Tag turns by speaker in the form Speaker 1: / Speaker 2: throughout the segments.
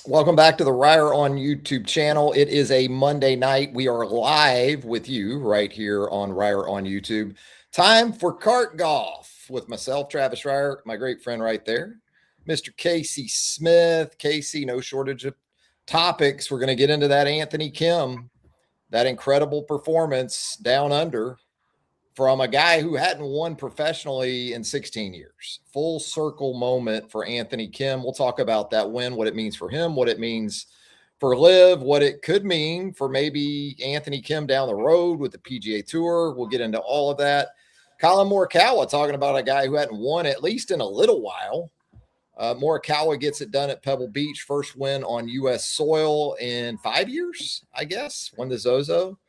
Speaker 1: Welcome back to the Reier on YouTube channel. It is a Monday night. We are live with you right here on Reier on YouTube. Time for Cart Golf with myself, Travis Reier, my great friend right there, Mr. Casey Smith. Casey, no shortage of topics. We're going to get into that Anthony Kim, that incredible performance down under from a guy who hadn't won professionally in 16 years. Full circle moment for Anthony Kim. We'll talk about that win, what it means for him, what it means for LIV, what it could mean for maybe Anthony Kim down the road with the PGA Tour. We'll get into all of that. Collin Morikawa, talking about a guy who hadn't won at least in a little while. Morikawa gets it done at Pebble Beach. First win on U.S. soil in 5 years, I guess. Won the Zozo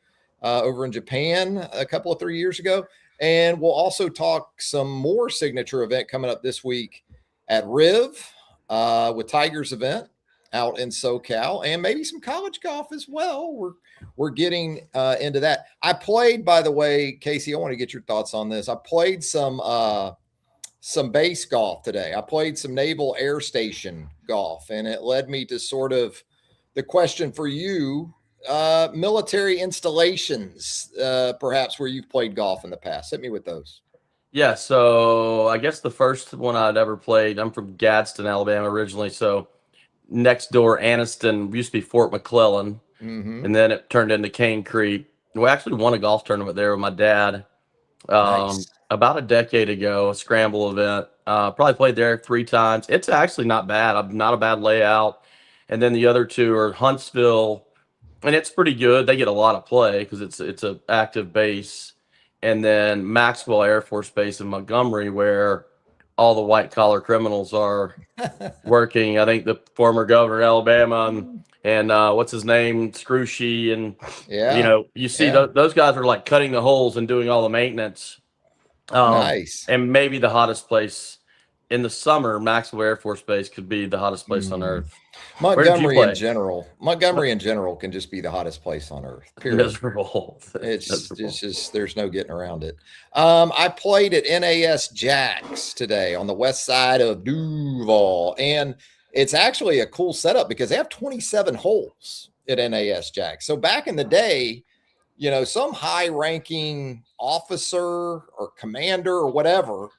Speaker 1: over in Japan a couple of 3 years ago. And we'll also talk some more signature event coming up this week at LIV with Tiger's event out in SoCal, and maybe some college golf as well. We're getting into that. I played, by the way, Casey, I want to get your thoughts on this. I played some base golf today. I played some Naval Air Station golf, and it led me to sort of the question for you, military installations, perhaps where you've played golf in the past. Hit me with those.
Speaker 2: Yeah, so I guess the first one I'd ever played, I'm from Gadsden, Alabama originally, so next door, Anniston, used to be Fort McClellan, and then it turned into Cane Creek. We actually won a golf tournament there with my dad
Speaker 1: Nice.
Speaker 2: about a decade ago, a scramble event. Probably played there 3 times. It's actually not bad. Not a bad layout. And then the other two are Huntsville, and it's pretty good. They get a lot of play because it's an active base. And then Maxwell Air Force Base in Montgomery, where all the white collar criminals are working. I think the former governor of Alabama and what's his name, Scrushy, and you see those guys are like cutting the holes and doing all the maintenance.
Speaker 1: Nice.
Speaker 2: And maybe the hottest place in the summer, Maxwell Air Force Base could be the hottest place on earth.
Speaker 1: Montgomery in general can just be the hottest place on earth. Period.
Speaker 2: Miserable.
Speaker 1: It's just there's no getting around it. I played at NAS Jacks today on the west side of Duval, and it's actually a cool setup because they have 27 holes at NAS Jacks. So back in the day, some high-ranking officer or commander or whatever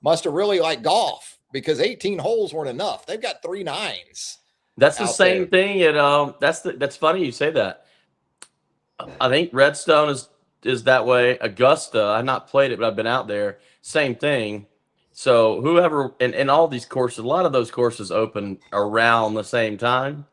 Speaker 1: must have really liked golf because 18 holes weren't enough. They've got 3 nines.
Speaker 2: That's the same thing. That's funny you say that. I think Redstone is that way. Augusta, I've not played it, but I've been out there. Same thing. So whoever in all these courses, a lot of those courses open around the same time.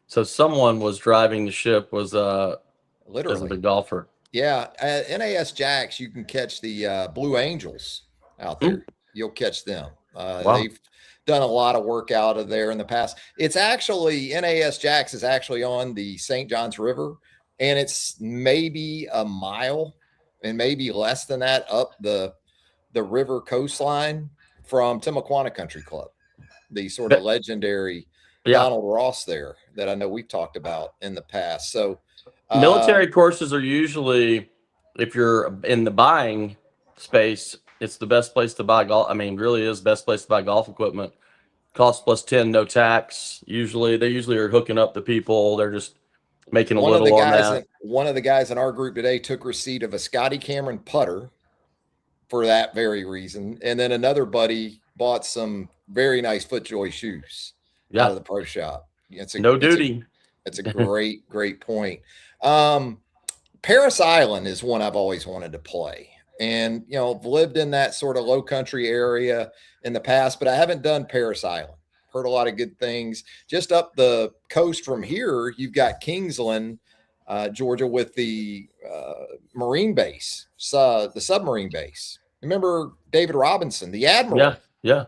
Speaker 2: So someone was driving the ship was literally as a big golfer.
Speaker 1: Yeah, at NAS Jacks, you can catch the Blue Angels out there. You'll catch them.
Speaker 2: Wow.
Speaker 1: They've done a lot of work out of there in the past. It's actually, NAS Jacks is actually on the St. Johns River, and it's maybe a mile and maybe less than that up the river coastline from Timaquana Country Club, the sort of legendary Donald Ross there that I know we've talked about in the past. So
Speaker 2: military courses are usually, if you're in the buying space, it's the best place to buy golf. I mean, really is the best place to buy golf equipment. Cost plus 10, no tax. They usually are hooking up the people. They're just making a little on that.
Speaker 1: One of the guys in our group today took receipt of a Scotty Cameron putter for that very reason. And then another buddy bought some very nice FootJoy shoes out of the pro shop. It's a great, great point. Paris Island is one I've always wanted to play. And, I've lived in that sort of low country area in the past, but I haven't done Paris Island. Heard a lot of good things. Just up the coast from here, you've got Kingsland, Georgia, with the Marine base, the submarine base. Remember David Robinson, the Admiral?
Speaker 2: Yeah.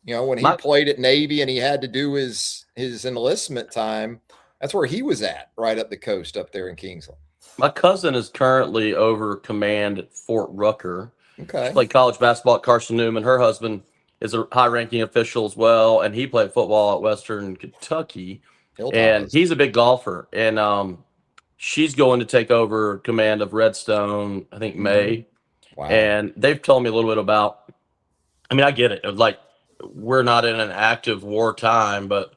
Speaker 1: When he played at Navy and he had to do his enlistment time, that's where he was at, right up the coast up there in Kingsland.
Speaker 2: My cousin is currently over command at Fort Rucker.
Speaker 1: Okay.
Speaker 2: She played college basketball at Carson Newman. Her husband is a high-ranking official as well, and he played football at Western Kentucky. And he's a big golfer. And she's going to take over command of Redstone, I think, May.
Speaker 1: Wow.
Speaker 2: And they've told me a little bit about, I mean, I get it. Like, we're not in an active wartime, but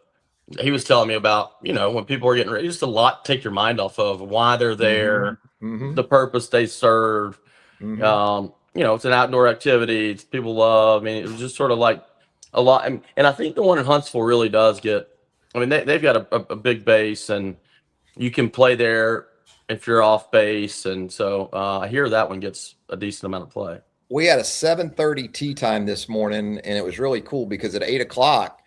Speaker 2: he was telling me about, when people are getting ready, just a lot to take your mind off of why they're there,
Speaker 1: Mm-hmm.
Speaker 2: the purpose they serve.
Speaker 1: Mm-hmm.
Speaker 2: It's an outdoor activity. It's people love. I mean, it was just sort of like a lot. And I think the one in Huntsville really does get, I mean, they've got a big base, and you can play there if you're off base. And so I hear that one gets a decent amount of play.
Speaker 1: We had a 7:30 tee time this morning, and it was really cool because at 8 o'clock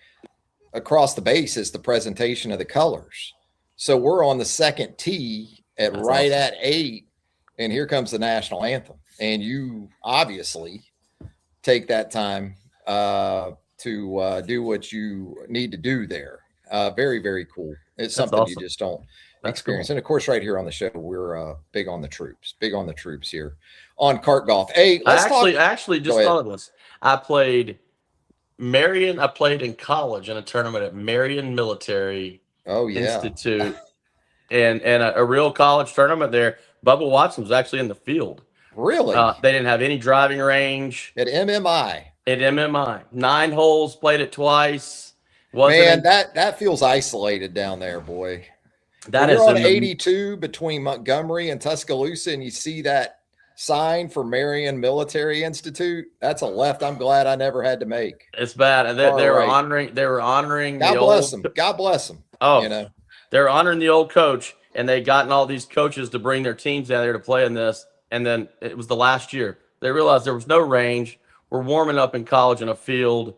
Speaker 1: across the base is the presentation of the colors. So we're on the second tee at
Speaker 2: That's
Speaker 1: right
Speaker 2: awesome.
Speaker 1: at 8, and here comes the national anthem. And you obviously take that time to do what you need to do there. Very, very cool. It's
Speaker 2: That's
Speaker 1: something you
Speaker 2: awesome.
Speaker 1: just don't
Speaker 2: That's
Speaker 1: experience.
Speaker 2: cool.
Speaker 1: And of course, right here on the show, we're big on the troops here on Cart Golf. Hey,
Speaker 2: I
Speaker 1: let's talk.
Speaker 2: actually
Speaker 1: Go
Speaker 2: just
Speaker 1: ahead.
Speaker 2: thought of this. I played I played in college in a tournament at Marion Military
Speaker 1: Oh, yeah.
Speaker 2: Institute, and a real college tournament there. Bubba Watson was actually in the field.
Speaker 1: Really?
Speaker 2: They didn't have any driving range
Speaker 1: At MMI.
Speaker 2: at MMI. 9 holes, played it twice. Wasn't
Speaker 1: Man,
Speaker 2: in.
Speaker 1: that feels isolated down there, boy. When
Speaker 2: That
Speaker 1: you're
Speaker 2: is
Speaker 1: on
Speaker 2: in the.
Speaker 1: 82 between Montgomery and Tuscaloosa and you see that sign for Marion Military Institute, that's a left I'm glad I never had to make.
Speaker 2: It's bad, and they
Speaker 1: Far
Speaker 2: were
Speaker 1: right.
Speaker 2: honoring. They were honoring the
Speaker 1: God bless
Speaker 2: old.
Speaker 1: them. God bless them.
Speaker 2: Oh,
Speaker 1: You know,
Speaker 2: they were honoring the old coach, and they gotten all these coaches to bring their teams down there to play in this. And then it was the last year. They realized there was no range. We're warming up in college in a field.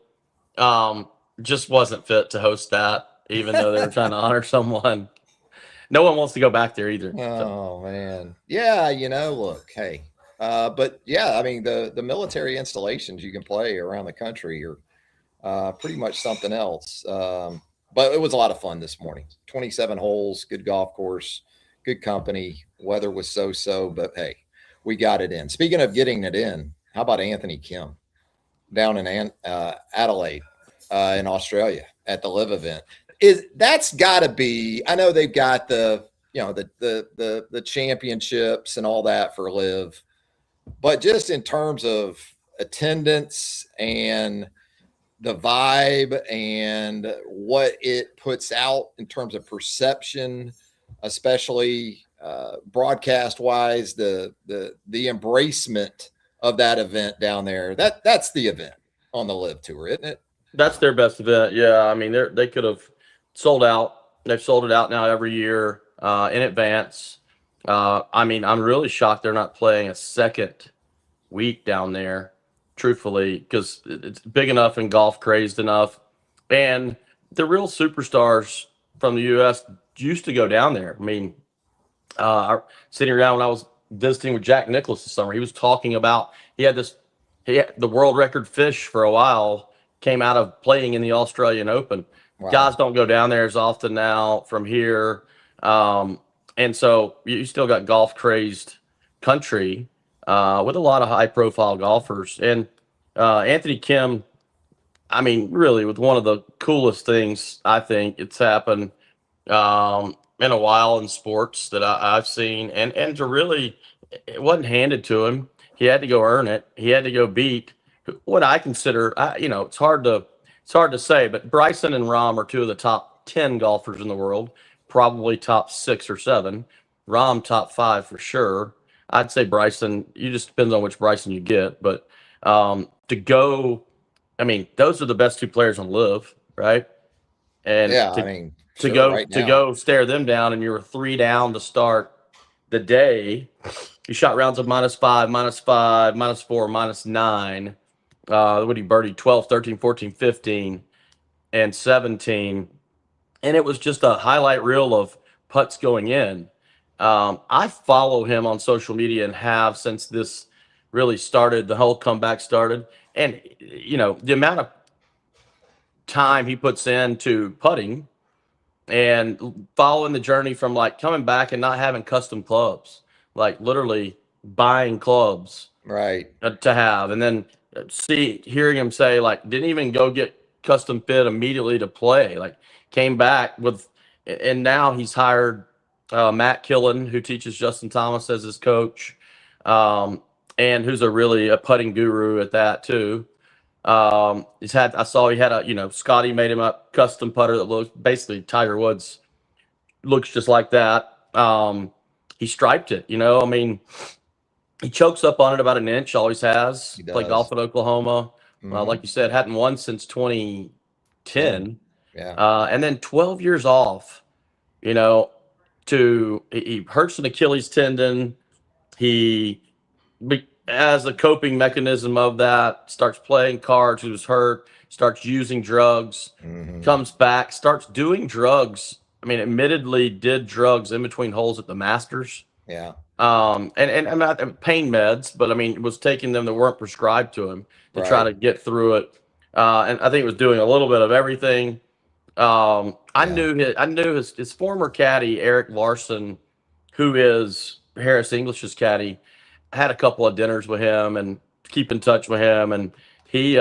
Speaker 2: Just wasn't fit to host that, even though they were trying to honor someone. No one wants to go back there either. So
Speaker 1: oh man. Yeah, look, hey. But yeah, I mean the military installations you can play around the country are pretty much something else. But it was a lot of fun this morning. 27 holes, good golf course, good company. Weather was so, but hey, we got it in. Speaking of getting it in, how about Anthony Kim down in Adelaide in Australia at the LIV event? That's got to be? I know they've got the championships and all that for LIV, but just in terms of attendance and the vibe and what it puts out in terms of perception, especially broadcast wise, the embracement of that event down there. That's the event on the LIV tour, isn't it?
Speaker 2: that's their best event. Yeah, I mean they could have sold out. They've sold it out now every year in advance. I mean, I'm really shocked they're not playing a second week down there, truthfully, because it's big enough and golf crazed enough. And the real superstars from the U.S. used to go down there. I mean, sitting around when I was visiting with Jack Nicklaus this summer, he was talking about he had the world record fish for a while, came out of playing in the Australian Open.
Speaker 1: Wow.
Speaker 2: Guys don't go down there as often now from here. And so you still got golf crazed country with a lot of high profile golfers. And Anthony Kim, I mean, really, with one of the coolest things I think it's happened in a while in sports that I've seen, and to really, it wasn't handed to him. He had to go earn it. He had to go beat what I consider. It's hard to say, but Bryson and Rahm are two of the top 10 golfers in the world, probably top 6 or 7. Rahm top 5 for sure. I'd say Bryson. You just depends on which Bryson you get, but to go, I mean, those are the best 2 players on LIV, right? And
Speaker 1: Yeah, I
Speaker 2: to
Speaker 1: mean,
Speaker 2: to
Speaker 1: sure,
Speaker 2: go
Speaker 1: right
Speaker 2: to
Speaker 1: now.
Speaker 2: go stare them down, and you were 3 down to start the day. You shot rounds of -5, -5, -4, -9. What he birdied 12, 13, 14, 15, and 17, and it was just a highlight reel of putts going in. I follow him on social media and have since this really started, the whole comeback started, and the amount of time he puts into putting and following the journey from like coming back and not having custom clubs, like literally buying clubs
Speaker 1: Right.
Speaker 2: to have, and then hearing him say like didn't even go get custom fit immediately to play, like came back with, and now he's hired Matt Killen, who teaches Justin Thomas as his coach, and who's a really a putting guru at that too. I saw he had Scotty made him a custom putter that looks basically Tiger Woods looks just like that. He striped it, I mean, he chokes up on it about an inch, always has.
Speaker 1: He
Speaker 2: Played golf
Speaker 1: does.
Speaker 2: in Oklahoma.
Speaker 1: Hmm.
Speaker 2: Like you said, hadn't won since
Speaker 1: 10.
Speaker 2: 2010.
Speaker 1: Yeah.
Speaker 2: And then 12 years off, you know, he hurts an Achilles tendon. He, as a coping mechanism of that, starts playing cards. He was hurt, starts using drugs,
Speaker 1: Hmm.
Speaker 2: comes back, starts doing drugs. I mean, admittedly, did drugs in between holes at the Masters.
Speaker 1: Yeah.
Speaker 2: And I'm not pain meds, but I mean, was taking them that weren't prescribed to him to try
Speaker 1: Right.
Speaker 2: to get through it. And I think he was doing a little bit of everything.
Speaker 1: Yeah.
Speaker 2: I knew his former caddy Eric Larson, who is Harris English's caddy. I had a couple of dinners with him and keep in touch with him, and he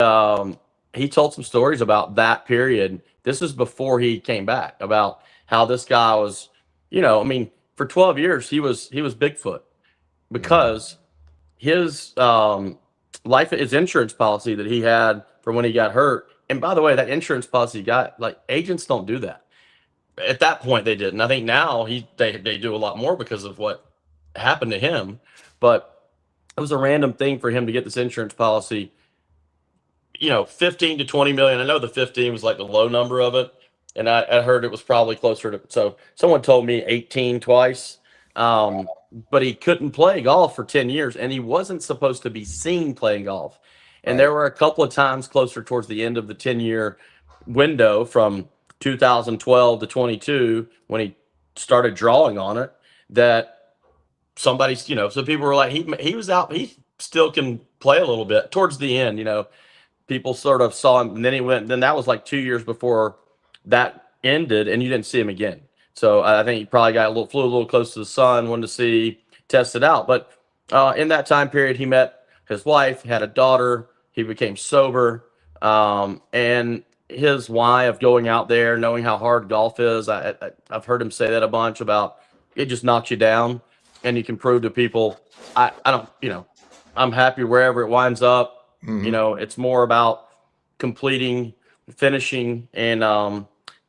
Speaker 2: he told some stories about that period. This is before he came back, about how this guy was, I mean, for 12 years he was Bigfoot
Speaker 1: Hmm.
Speaker 2: because his his insurance policy that he had for when he got hurt. And by the way, that insurance policy he got, like, agents don't do that. At that point they didn't. I think now they do a lot more because of what happened to him. But it was a random thing for him to get this insurance policy, 15 to 20 million. I know the 15 was like the low number of it. And I heard it was probably closer to, so someone told me 18 twice. But he couldn't play golf for 10 years and he wasn't supposed to be seen playing golf. And
Speaker 1: Right.
Speaker 2: there were a couple of times closer towards the end of the 10-year window from 2012 to 22 when he started drawing on it that somebody's, so people were like, he was out, he still can play a little bit towards the end, people sort of saw him, and then he went. Then that was like 2 years before that ended, and you didn't see him again. So I think he probably flew a little close to the sun, wanted to see, test it out. But in that time period, he met his wife, had a daughter. He became sober, and his why of going out there, knowing how hard golf is. I've heard him say that a bunch about it. Just knocks you down, and you can prove to people, I don't, I'm happy wherever it winds up.
Speaker 1: Hmm.
Speaker 2: It's more about completing, finishing, and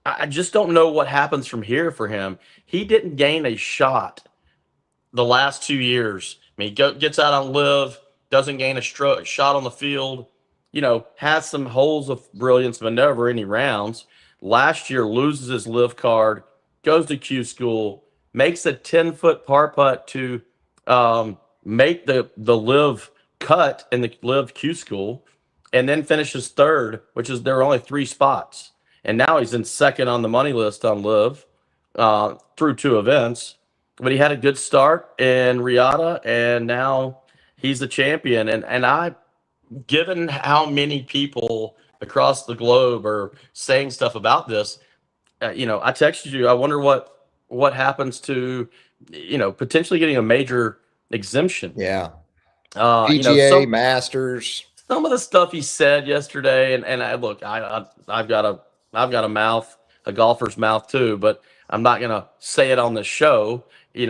Speaker 2: I just don't know what happens from here for him. He didn't gain a shot the last 2 years. I mean, gets out on live, doesn't gain a shot on the field. Has some holes of brilliance, but never any rounds. Last year, loses his live card, goes to Q school, makes a 10-foot par putt to make the live cut in the live Q school, and then finishes third, which is there were only 3 spots. And now he's in second on the money list on live through 2 events. But he had a good start in Riata, and now he's the champion. And given how many people across the globe are saying stuff about this, I texted you. I wonder what happens to, potentially getting a major exemption.
Speaker 1: Yeah.
Speaker 2: Uh, you know,
Speaker 1: PGA
Speaker 2: some
Speaker 1: Masters.
Speaker 2: some of the stuff he said yesterday, and I look, I've got a mouth, a golfer's mouth too, but I'm not gonna say it on the show. You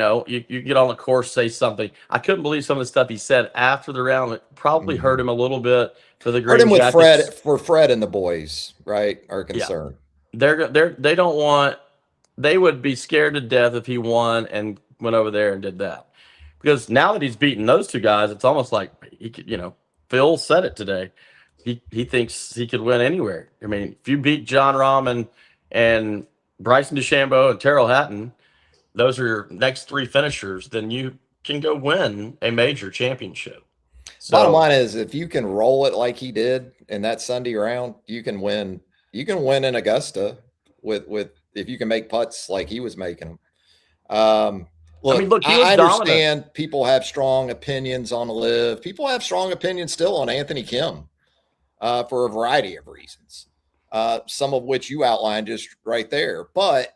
Speaker 2: get on the course, say something. I couldn't believe some of the stuff he said after the round. It probably hurt
Speaker 1: Hmm.
Speaker 2: him a little bit for the
Speaker 1: Hurt
Speaker 2: Green
Speaker 1: him with Fred,
Speaker 2: Jackets.
Speaker 1: for Fred and the boys, right? Are
Speaker 2: Yeah,
Speaker 1: concerned.
Speaker 2: they don't want. They would be scared to death if he won and went over there and did that. Because now that he's beaten those 2 guys, it's almost like he could, Phil said it today. He thinks he could win anywhere. I mean, if you beat John Rahm and Bryson DeChambeau and Terrell Hatton, those are your next 3 finishers, then you can go win a major championship.
Speaker 1: Bottom
Speaker 2: So
Speaker 1: line is, if you can roll it like he did in that Sunday round, you can win. You can win in Augusta with if you can make putts like he was making them.
Speaker 2: I mean,
Speaker 1: Look,
Speaker 2: look, he was
Speaker 1: I
Speaker 2: dominant.
Speaker 1: understand people have strong opinions on Liv. People have strong opinions still on Anthony Kim for a variety of reasons, some of which you outlined just right there. But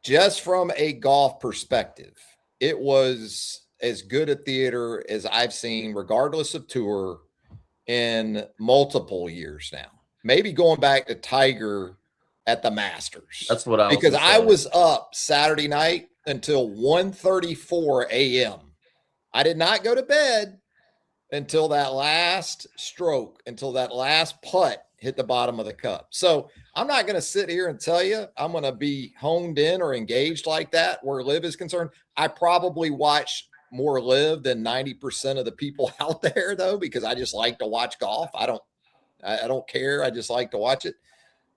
Speaker 1: just from a golf perspective, it was as good a theater as I've seen, regardless of tour, in multiple years now. Maybe going back to Tiger at the Masters,
Speaker 2: That's what I was
Speaker 1: because
Speaker 2: gonna
Speaker 1: I
Speaker 2: say.
Speaker 1: was up Saturday night until 1:34 a.m. I did not go to bed until that last stroke, until that last putt hit the bottom of the cup. So I'm not going to sit here and tell you I'm going to be honed in or engaged like that where LIV is concerned. I probably watch more LIV than 90% of the people out there, though, because I just like to watch golf. I don't care. I just like to watch it.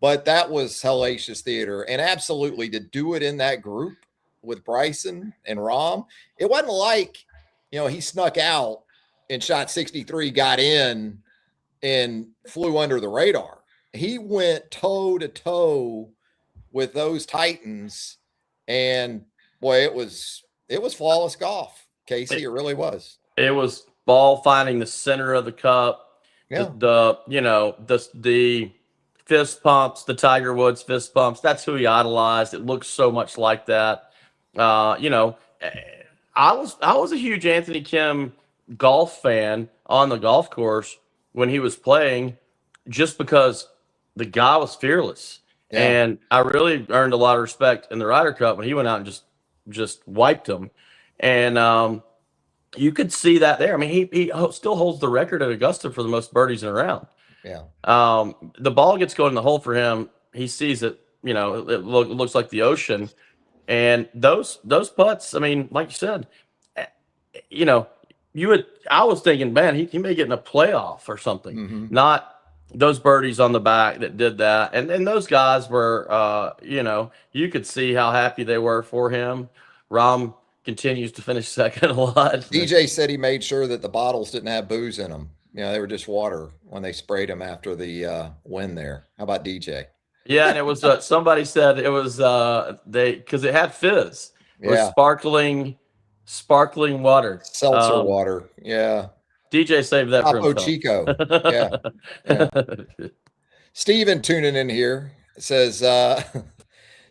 Speaker 1: But that was hellacious theater. And absolutely to do it in that group with Bryson and Rahm, it wasn't like, he snuck out and shot 63, got in and flew under the radar. He went toe to toe with those Titans. And boy, it was flawless golf, Casey. It really was.
Speaker 2: It was ball finding the center of the cup.
Speaker 1: Yeah.
Speaker 2: The fist pumps, the Tiger Woods fist pumps. That's who he idolized. It looks so much like that. I was a huge Anthony Kim golf fan on the golf course when he was playing, just because the guy was fearless.
Speaker 1: Yeah.
Speaker 2: And I really earned a lot of respect in the Ryder Cup when he went out and just wiped them. And you could see that there. I mean, he still holds the record at Augusta for the most birdies in a round.
Speaker 1: Yeah.
Speaker 2: The ball gets going in the hole for him. He sees it. It looks like the ocean. And those putts, I mean, like you said, I was thinking, man, he may get in a playoff or something.
Speaker 1: Mm-hmm.
Speaker 2: Not those birdies on the back that did that. And those guys were, you could see how happy they were for him. Rahm continues to finish second a lot.
Speaker 1: DJ said he made sure that the bottles didn't have booze in them. They were just water when they sprayed them after the win there. How about DJ?
Speaker 2: Yeah, and it was somebody said it was because it had fizz. It was sparkling water,
Speaker 1: seltzer water. Yeah,
Speaker 2: DJ saved that for himself.
Speaker 1: Chico. Yeah. Steven tuning in here says.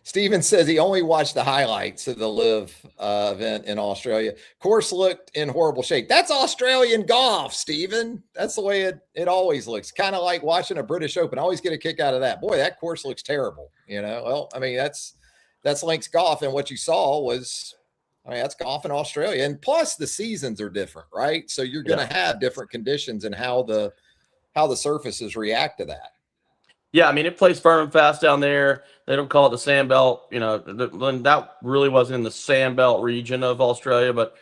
Speaker 1: Steven says he only watched the highlights of the LIV event in Australia. Course looked in horrible shape. That's Australian golf, Steven. That's the way it always looks. Kind of like watching a British Open. I always get a kick out of that. Boy, that course looks terrible. Well, I mean, that's links golf. And what you saw was, that's golf in Australia. And plus the seasons are different, right? So you're going to have different conditions and how the surfaces react to that.
Speaker 2: Yeah, I mean, it plays firm and fast down there. They don't call it the Sandbelt. That really wasn't in the Sandbelt region of Australia. But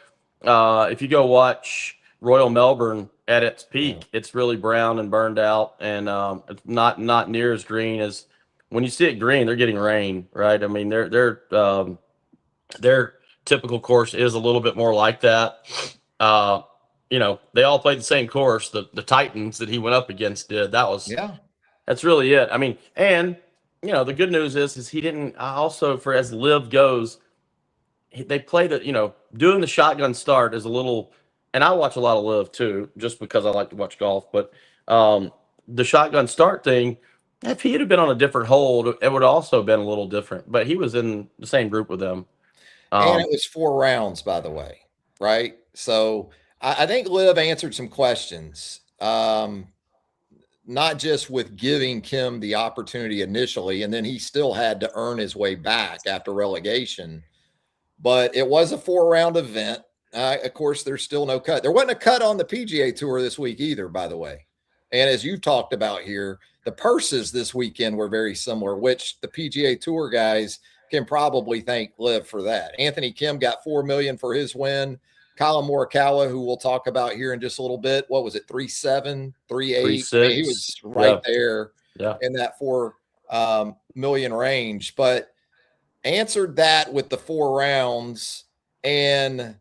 Speaker 2: if you go watch Royal Melbourne at its peak, it's really brown and burned out, and it's not near as green as when you see it green. They're getting rain, right? I mean, their typical course is a little bit more like that. They all played the same course. The Titans that he went up against did. That's really it. I mean, and the good news is he didn't. Also, for as LIV goes, they play doing the shotgun start is a little. And I watch a lot of LIV too, just because I like to watch golf. But the shotgun start thing, if he had been on a different hole, it would also been a little different. But he was in the same group with them.
Speaker 1: And it was 4 rounds, by the way, right? So I think LIV answered some questions. Not just with giving Kim the opportunity initially, and then he still had to earn his way back after relegation. But it was a 4-round event. Of course, there's still no cut. There wasn't a cut on the PGA Tour this week either, by the way. And as you've talked about here, the purses this weekend were very similar, which the PGA Tour guys can probably thank LIV for that. Anthony Kim got $4 million for his win. Collin Morikawa, who we'll talk about here in just a little bit. What was it? 3.7, 3.8. I mean, he was right there in that $4 million range, but answered that with the 4 rounds and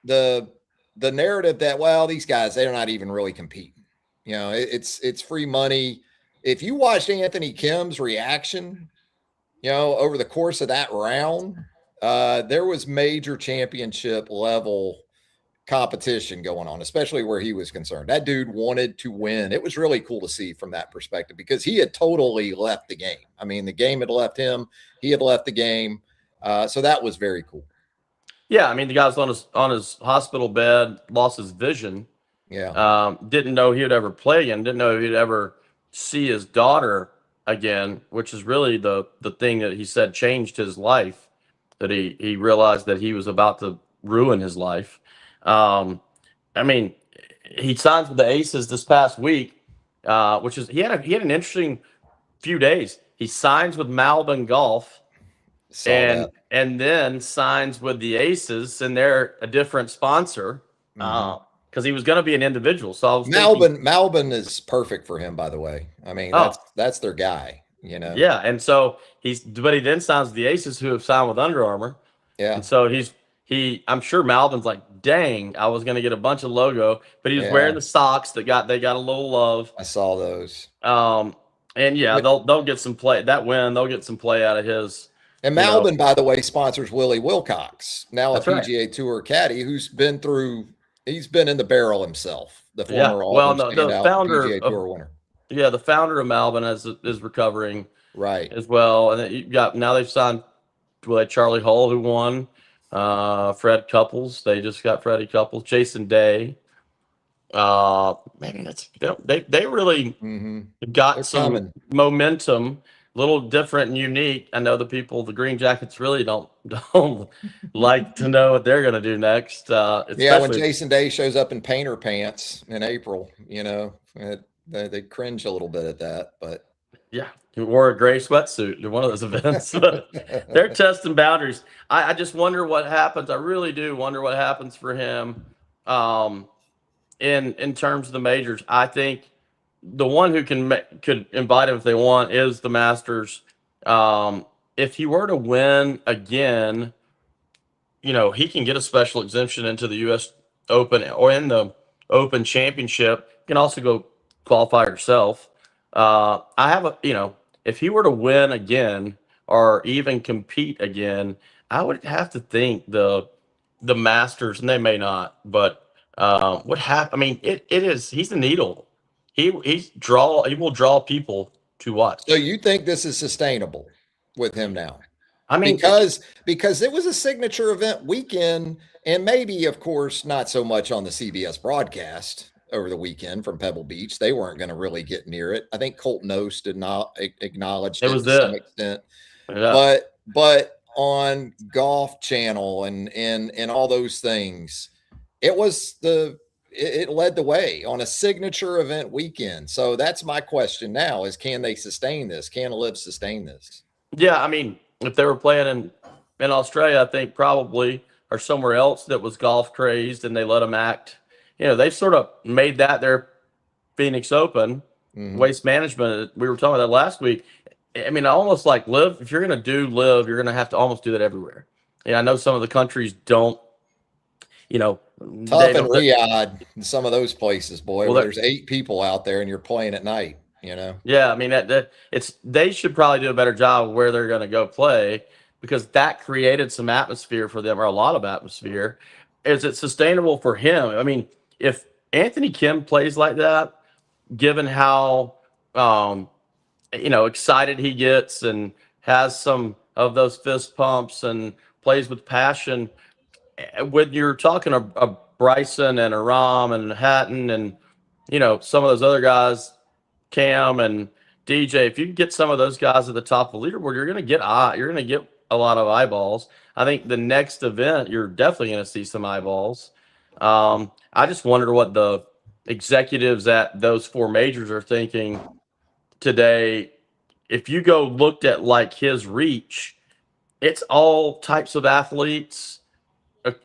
Speaker 1: the narrative that, well, these guys, they're not even really competing. It's free money. If you watched Anthony Kim's reaction, over the course of that round, there was major championship level competition going on, especially where he was concerned. That dude wanted to win. It was really cool to see from that perspective because he had totally left the game. I mean, the game had left him. He had left the game. So that was very cool.
Speaker 2: Yeah, I mean, the guy's on his hospital bed, lost his vision.
Speaker 1: Yeah.
Speaker 2: Didn't know he would ever play again. Didn't know he'd ever see his daughter again, which is really the thing that he said changed his life. That he realized that he was about to ruin his life. I mean, he signs with the Aces this past week, which is he had an interesting few days. He signs with Malvin Golf
Speaker 1: Saw that.
Speaker 2: and then signs with the Aces, and they're a different sponsor because he was going to be an individual. So I was thinking,
Speaker 1: Malvin is perfect for him, by the way. I mean,
Speaker 2: oh
Speaker 1: that's their guy, you know.
Speaker 2: yeah, and so but he then signs with the Aces, who have signed with Under Armour,
Speaker 1: Yeah.
Speaker 2: and so I'm sure Malvin's like, dang, I was going to get a bunch of logo, but he was
Speaker 1: Yeah.
Speaker 2: wearing the socks they got a little love.
Speaker 1: I saw those.
Speaker 2: And yeah, they'll get some play that win. They'll get some play out of his.
Speaker 1: And Malvin, by the way, sponsors Willie Wilcox, now a
Speaker 2: That's right.
Speaker 1: PGA Tour caddy who's been he's been in the barrel himself, the
Speaker 2: Yeah.
Speaker 1: former
Speaker 2: Well,
Speaker 1: Auburn
Speaker 2: the
Speaker 1: standout
Speaker 2: founder
Speaker 1: PGA Tour winner.
Speaker 2: yeah, the founder of Malvin is recovering
Speaker 1: Right.
Speaker 2: as well, and then you got now they've signed Charlie Hull, who won, Fred Couples. They just got Freddie Couples, Jason Day. Man, they really got
Speaker 1: They're
Speaker 2: some
Speaker 1: coming.
Speaker 2: momentum, a little different and unique. I know the Green Jackets really don't like to know what they're going to do next.
Speaker 1: Yeah, when Jason Day shows up in painter pants in April, you know, they cringe a little bit at that, but
Speaker 2: yeah, he wore a gray sweatsuit in one of those events. They're testing boundaries. I just wonder what happens. I really do wonder what happens for him. In terms of the majors, I think the one who could invite him if they want is the Masters. If he were to win again, he can get a special exemption into the U.S. Open or in the Open Championship. You can also go qualify yourself. If he were to win again or even compete again, I would have to think the Masters, and they may not, but what happened? I mean, it is. He's the needle. He will draw people to watch.
Speaker 1: So you think this is sustainable with him now?
Speaker 2: I mean,
Speaker 1: because it was a signature event weekend, and maybe, of course, not so much on the CBS broadcast over the weekend from Pebble Beach. They weren't going to really get near it. I think Colton Oast did not acknowledge it to some extent,
Speaker 2: yeah.
Speaker 1: but on Golf Channel and all those things, it led the way on a signature event weekend. So that's my question now: is can they sustain this? Can LIV sustain this?
Speaker 2: Yeah, I mean, if they were playing in Australia, I think probably, or somewhere else that was golf crazed, and they let them act. They've sort of made that their Phoenix Open. Waste management. We were talking about that last week. I mean, almost like LIV. If you're going to do LIV, you're going to have to almost do that everywhere. I know some of the countries don't.
Speaker 1: Tough in Riyadh, some of those places, boy, where there's 8 people out there and you're playing at night.
Speaker 2: Yeah, I mean they should probably do a better job of where they're going to go play, because that created some atmosphere for them, or a lot of atmosphere. Is it sustainable for him? I mean, if Anthony Kim plays like that, given how excited he gets and has some of those fist pumps and plays with passion, when you're talking a Bryson and a Rahm and Hatton and some of those other guys, Cam and DJ, if you get some of those guys at the top of the leaderboard, you're going to get a lot of eyeballs. I think the next event, you're definitely going to see some eyeballs. I just wonder what the executives at those 4 majors are thinking today. If you go looked at like his reach, it's all types of athletes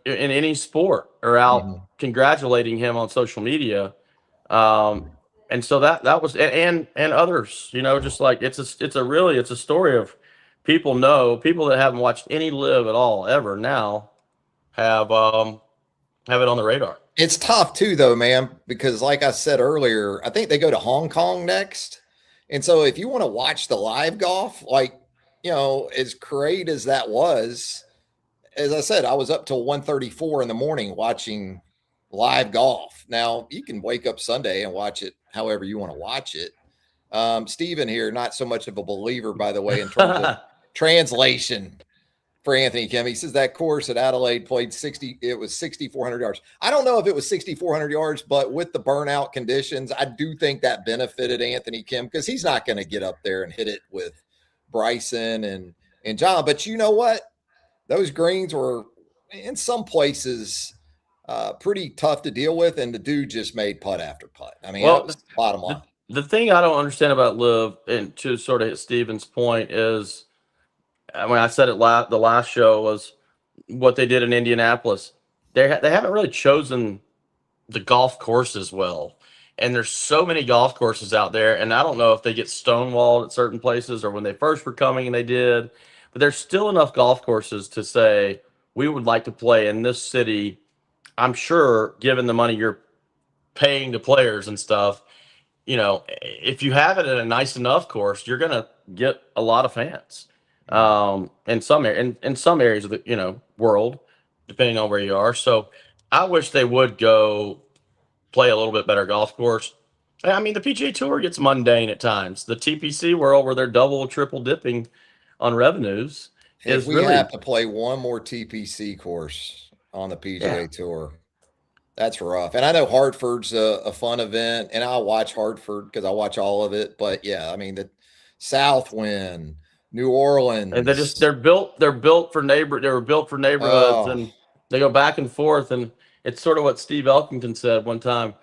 Speaker 2: in any sport are out congratulating him on social media. And so that was, and others, just like it's a story of people that haven't watched any LIV at all ever now have it on the radar.
Speaker 1: It's tough too, though, man, because like I said earlier, I think they go to Hong Kong next. And so if you want to watch the live golf, like, as great as that was, as I said, I was up till 1:34 in the morning watching live golf. Now you can wake up Sunday and watch it however you want to watch it. Steven here, not so much of a believer, by the way, in terms of translation for Anthony Kim. He says that course at Adelaide played 6,400 yards. I don't know if it was 6,400 yards, but with the burnout conditions, I do think that benefited Anthony Kim, because he's not going to get up there and hit it with Bryson and John. But you know what? Those greens were in some places pretty tough to deal with, and the dude just made putt after putt. I mean, that
Speaker 2: Well,
Speaker 1: was the bottom
Speaker 2: the
Speaker 1: line.
Speaker 2: the thing I don't understand about Liv, and to sort of hit Steven's point, is when I said it the last show was what they did in Indianapolis. They haven't really chosen the golf courses well. And there's so many golf courses out there, and I don't know if they get stonewalled at certain places or when they first were coming and they did, but there's still enough golf courses to say we would like to play in this city. I'm sure, given the money you're paying to players and stuff, if you have it at a nice enough course, you're gonna get a lot of fans.
Speaker 1: Mm.
Speaker 2: In some areas of the world, depending on where you are. So I wish they would go play a little bit better golf course. I mean, the PGA Tour gets mundane at times. The TPC world, where they're double, triple dipping on revenues,
Speaker 1: If
Speaker 2: is
Speaker 1: we have
Speaker 2: really
Speaker 1: to play one more TPC course on the
Speaker 2: yeah.
Speaker 1: PGA Tour, that's rough. And I know Hartford's a fun event, and I'll watch Hartford because I watch all of it. But yeah, I mean the Southwind, New
Speaker 2: And
Speaker 1: Orleans.
Speaker 2: they were built for neighborhoods,
Speaker 1: Oh,
Speaker 2: and they go back and forth. And it's sort of what Steve Elkington said one time,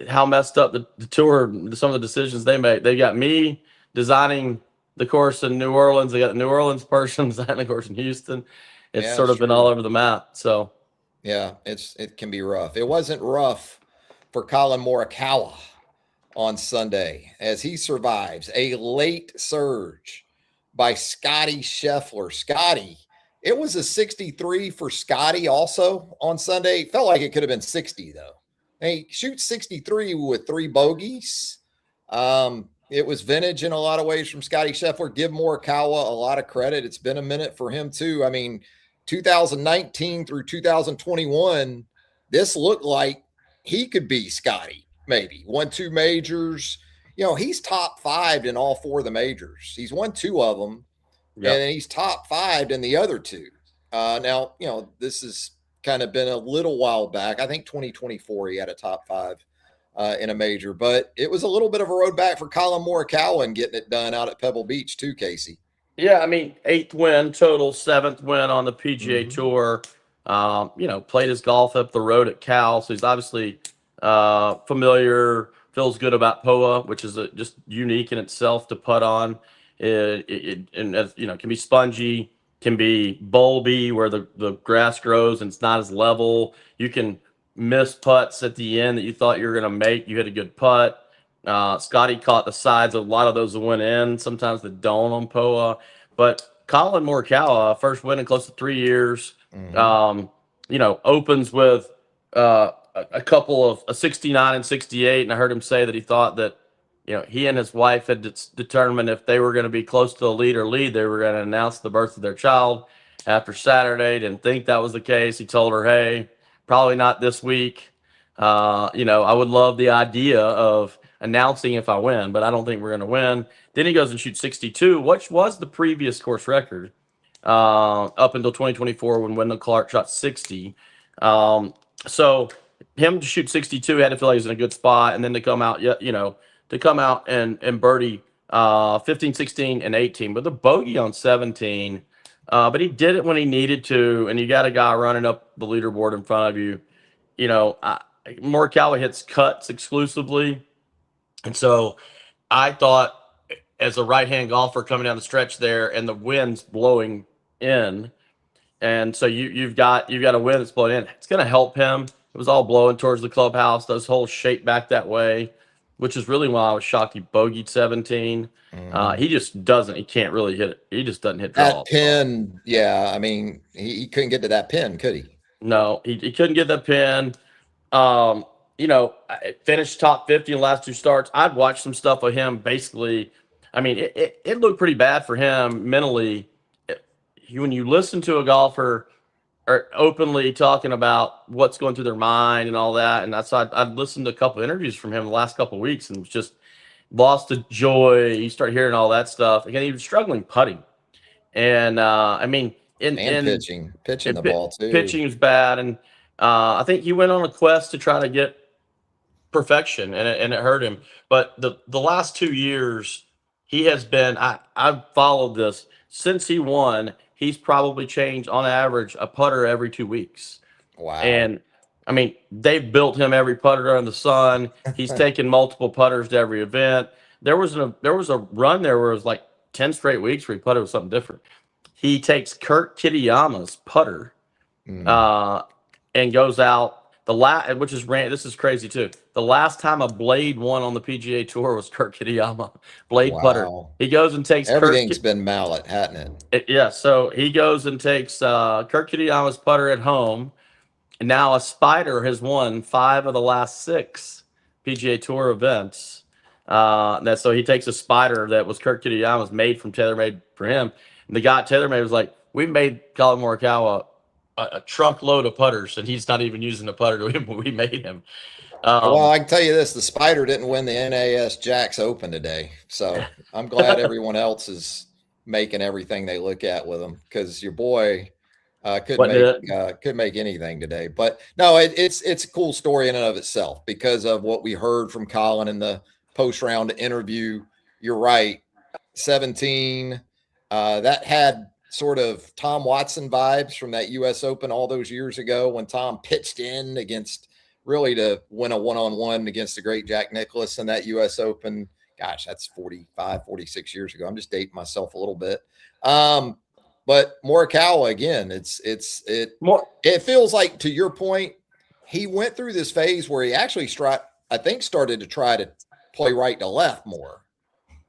Speaker 2: how messed up the tour, some of the decisions they make. They got me designing the course in New Orleans. They got the New Orleans person designing the course in Houston. It's
Speaker 1: yeah,
Speaker 2: sort
Speaker 1: it's
Speaker 2: of been all
Speaker 1: true.
Speaker 2: over the map. So
Speaker 1: Yeah, it can be rough. It wasn't rough for Collin Morikawa on Sunday as he survives a late surge by Scotty Scheffler. Scotty, it was a 63 for Scotty also on Sunday. Felt like it could have been 60 though. He shoots 63 with 3 bogeys. It was vintage in a lot of ways from Scotty Scheffler. Give Morikawa a lot of credit. It's been a minute for him too. I mean, 2019 through 2021, this looked like he could be Scotty, maybe won 2 majors. He's top 5 in all 4 of the majors. He's won 2 of them, and
Speaker 2: yep.
Speaker 1: then he's top 5 in the other 2. Now, this has kind of been a little while back. I think 2024 he had a top 5 in a major, but it was a little bit of a road back for Collin Morikawa and getting it done out at Pebble Beach too, Casey.
Speaker 2: Yeah, I mean, 8th win total, 7th win on the PGA
Speaker 1: Mm-hmm.
Speaker 2: Tour. Played his golf up the road at Cal, so he's obviously familiar. Feels good about POA, which is just unique in itself to putt on. Can be spongy, can be bulby where the grass grows and it's not as level. You can miss putts at the end that you thought you were going to make. You hit a good putt. Scotty caught the sides of a lot of those that went in. Sometimes they don't on POA. But Collin Morikawa, first win in close to 3 years,
Speaker 1: Mm-hmm.
Speaker 2: opens with a couple of a 69 and 68. And I heard him say that he thought that, he and his wife had determined if they were going to be close to the lead or lead, they were going to announce the birth of their child after Saturday. Didn't think that was the case. He told her, hey, probably not this week. I would love the idea of announcing if I win, but I don't think we're going to win. Then he goes and shoots 62, which was the previous course record up until 2024 when Wyndham Clark shot 60. So him to shoot 62 had to feel like he was in a good spot, and then to come out, to come out and birdie 15, 16, and 18, but the bogey on 17. But he did it when he needed to, and you got a guy running up the leaderboard in front of you. Morikawa hits cuts exclusively, and so I thought as a right-hand golfer coming down the stretch there, and the wind's blowing in, and so you've got a wind that's blowing in. It's going to help him. It was all blowing towards the clubhouse. Those holes shape back that way, which is really why I was shocked he bogeyed 17.
Speaker 1: Mm-hmm.
Speaker 2: He just doesn't. He can't really hit it. He just doesn't hit
Speaker 1: That
Speaker 2: draws at all.
Speaker 1: pin, yeah. I mean, he couldn't get to that pin, could he?
Speaker 2: No, he couldn't get that pin. I finished top 50 in the last 2 starts. I'd watched some stuff of him. Basically, I mean, it looked pretty bad for him mentally. When you listen to a golfer or openly talking about what's going through their mind and all that, and I'd listened to a couple of interviews from him the last couple of weeks and was just lost the joy. You start hearing all that stuff. Again, he was struggling putting, and I mean, in
Speaker 1: And
Speaker 2: in
Speaker 1: pitching the ball too.
Speaker 2: pitching was bad, and I think he went on a quest to try to get perfection, and it hurt him. But the last 2 years, he has been. I've followed this since he won. He's probably changed on average a putter every 2 weeks,
Speaker 1: Wow.
Speaker 2: and I mean, they've built him every putter under the sun. He's taken multiple putters to every event. There was a run there where it was like 10 straight weeks where he putted with something different. He takes Kurt Kitayama's putter uh, and goes out which is this is crazy too. The last time a blade won on the PGA Tour was Kurt Kitayama blade putter.
Speaker 1: Wow.
Speaker 2: He goes and takes
Speaker 1: Everything's been mallet, hasn't it?
Speaker 2: Yeah, so he goes and takes Kurt Kitayama's putter at home. And now a Spider has won 5 of the last 6 PGA Tour events. So he takes a Spider that was Kurt Kitayama's made from TaylorMade for him. And the guy at TaylorMade was like, "We made Collin Morikawa a truckload of putters, and he's not even using the putter we made him."
Speaker 1: Well, I can tell you this: the Spider didn't win the NAS Jacks Open today, so I'm glad everyone else is making everything they look at with them, because your boy could make anything today. But no, it's a cool story in and of itself because of what we heard from Collin in the post round interview. You're right, 17. That had sort of Tom Watson vibes from that U.S. Open all those years ago when Tom pitched in against really to win a one-on-one against the great Jack Nicklaus in that U.S. Open. Gosh, that's 45, 46 years ago. I'm just dating myself a little bit. But Morikawa, again, it feels like, to your point, he went through this phase where he actually started to try to play right to left more.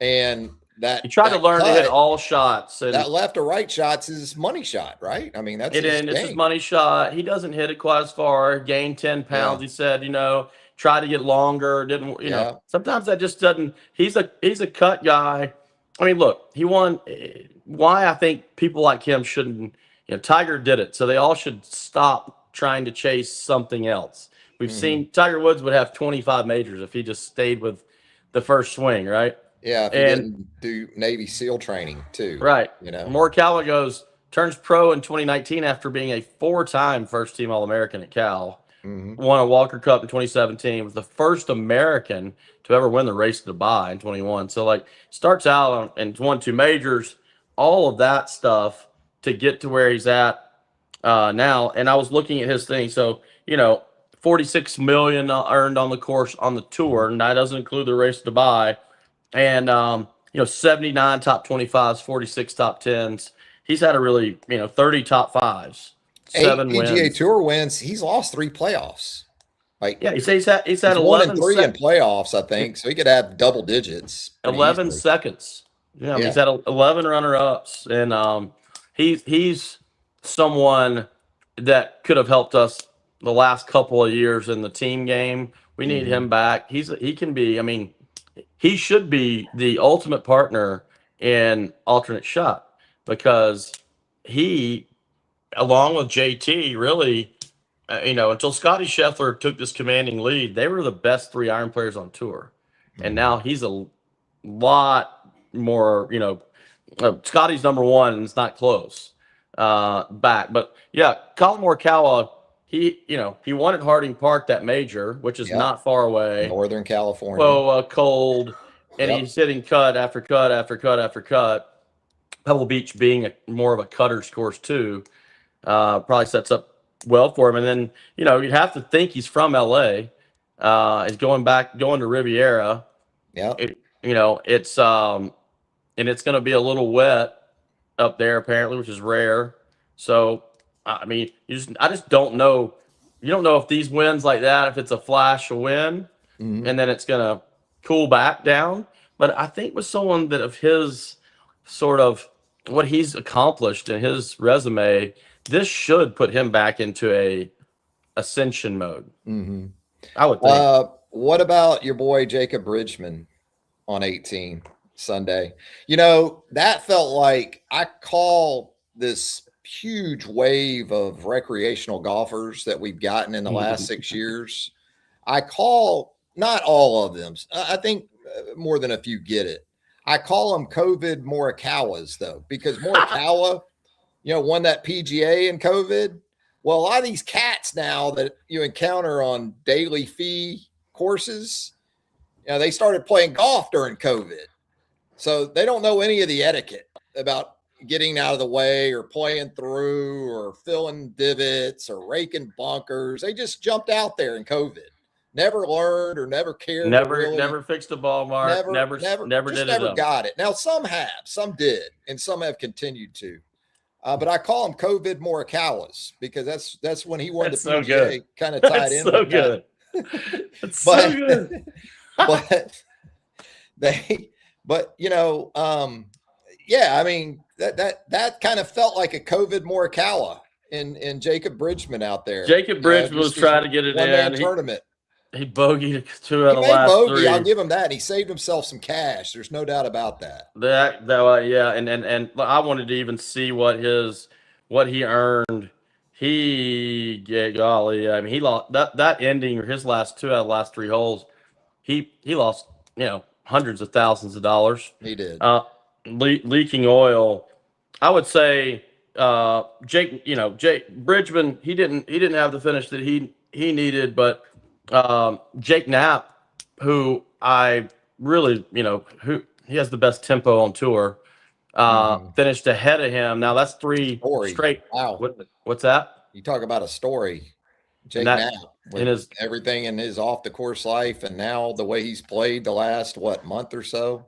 Speaker 1: And that
Speaker 2: he tried to learn to hit all shots. And
Speaker 1: that left to right shots his money shot, right? I mean,
Speaker 2: it's his money shot. He doesn't hit it quite as far. Gained 10 pounds. Yeah. He said, try to get longer. Didn't sometimes that just doesn't. He's a cut guy. I mean, look, he won. Why I think people like him shouldn't. Tiger did it, so they all should stop trying to chase something else. We've seen Tiger Woods would have 25 majors if he just stayed with the first swing, right?
Speaker 1: Yeah, if he didn't do Navy SEAL training too.
Speaker 2: Right. Morikawa turns pro in 2019 after being a 4-time first-team All-American at Cal. Won a Walker Cup in 2017. Was the first American to ever win the Race to Dubai in 21. So, starts out and won 2 majors, all of that stuff to get to where he's at now. And I was looking at his thing. So, $46 million earned on the course on the tour, and that doesn't include the Race to Dubai. And 79 top 25s, 46 top 10s. He's had a really 30 top 5s, 7
Speaker 1: PGA
Speaker 2: wins.
Speaker 1: Tour wins. He's lost 3 playoffs.
Speaker 2: He's had 11
Speaker 1: and 3 in playoffs, I think. So he could have double digits.
Speaker 2: 11
Speaker 1: easily.
Speaker 2: Seconds. He's had 11 runner-ups, and he's someone that could have helped us the last couple of years in the team game. We need him back. He can be. I mean, he should be the ultimate partner in alternate shot, because he, along with JT, really, until Scotty Scheffler took this commanding lead, they were the best 3 iron players on tour. And now he's a lot more, Scotty's number 1, and it's not close back. But yeah, Collin Morikawa, he won at Harding Park, that major, which is not far away.
Speaker 1: Northern California.
Speaker 2: Well, cold, and he's hitting cut after cut after cut after cut. Pebble Beach being more of a cutter's course too, probably sets up well for him. And then, you'd have to think he's from LA. He's going to Riviera.
Speaker 1: Yeah.
Speaker 2: It's and it's going to be a little wet up there apparently, which is rare. So, I mean, I just don't know. You don't know if these wins like that, if it's a flash win, and then it's going to cool back down. But I think with someone that of his sort of what he's accomplished in his resume, this should put him back into a ascension mode. I would think.
Speaker 1: What about your boy Jacob Bridgman on 18 Sunday? That felt like, I call this huge wave of recreational golfers that we've gotten in the last 6 years. I call not all of them. I think more than a few get it. I call them COVID Morikawas, though, because Morikawa, won that PGA in COVID. Well, a lot of these cats now that you encounter on daily fee courses, they started playing golf during COVID. So they don't know any of the etiquette about getting out of the way or playing through or filling divots or raking bunkers. They just jumped out there in COVID. Never learned or never cared to really
Speaker 2: Never fixed a ball mark. Never
Speaker 1: just
Speaker 2: did it
Speaker 1: never
Speaker 2: up.
Speaker 1: got it. Now some have, some did, and some have continued to. But I call him COVID Morikawas because that's when he won the PGA, kind of tied in
Speaker 2: so
Speaker 1: with
Speaker 2: good.
Speaker 1: that.
Speaker 2: That's so good.
Speaker 1: but yeah, I mean that kind of felt like a COVID Morikawa in Jacob Bridgman out there.
Speaker 2: Jacob Bridgman was trying to get it
Speaker 1: one-man
Speaker 2: in.
Speaker 1: tournament.
Speaker 2: He bogeyed 2 out of the
Speaker 1: made
Speaker 2: last
Speaker 1: bogey,
Speaker 2: 3.
Speaker 1: I'll give him that. And he saved himself some cash. There's no doubt about that.
Speaker 2: Yeah, and I wanted to even see what he earned. Golly, I mean, he lost that ending or his last 2 out of the last 3 holes. He lost hundreds of thousands of dollars.
Speaker 1: He did.
Speaker 2: Leaking oil. I would say Jake Bridgman. He didn't have the finish that he needed, but Jake Knapp, who I really, who he has the best tempo on tour, finished ahead of him. Now that's 3 straight.
Speaker 1: Wow.
Speaker 2: What's that?
Speaker 1: You talk about a story. Jake Knapp, with everything in his off the course life, and now the way he's played the last month or so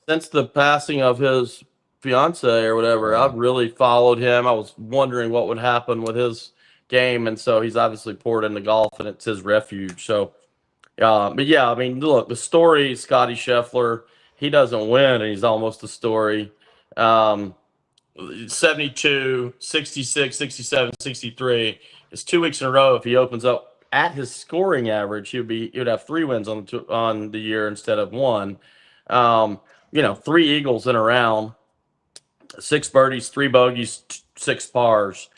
Speaker 2: since the passing of his fiance or whatever. I've really followed him. I was wondering what would happen with his game, and so he's obviously poured into golf, and it's his refuge. So, but yeah, I mean, look, the story, Scotty Scheffler, he doesn't win, and he's almost a story. 72, 66, 67, 63. It's 2 weeks in a row. If he opens up at his scoring average, he would have 3 wins on the year instead of 1. 3 eagles in a round, 6 birdies, 3 bogeys, 6 pars.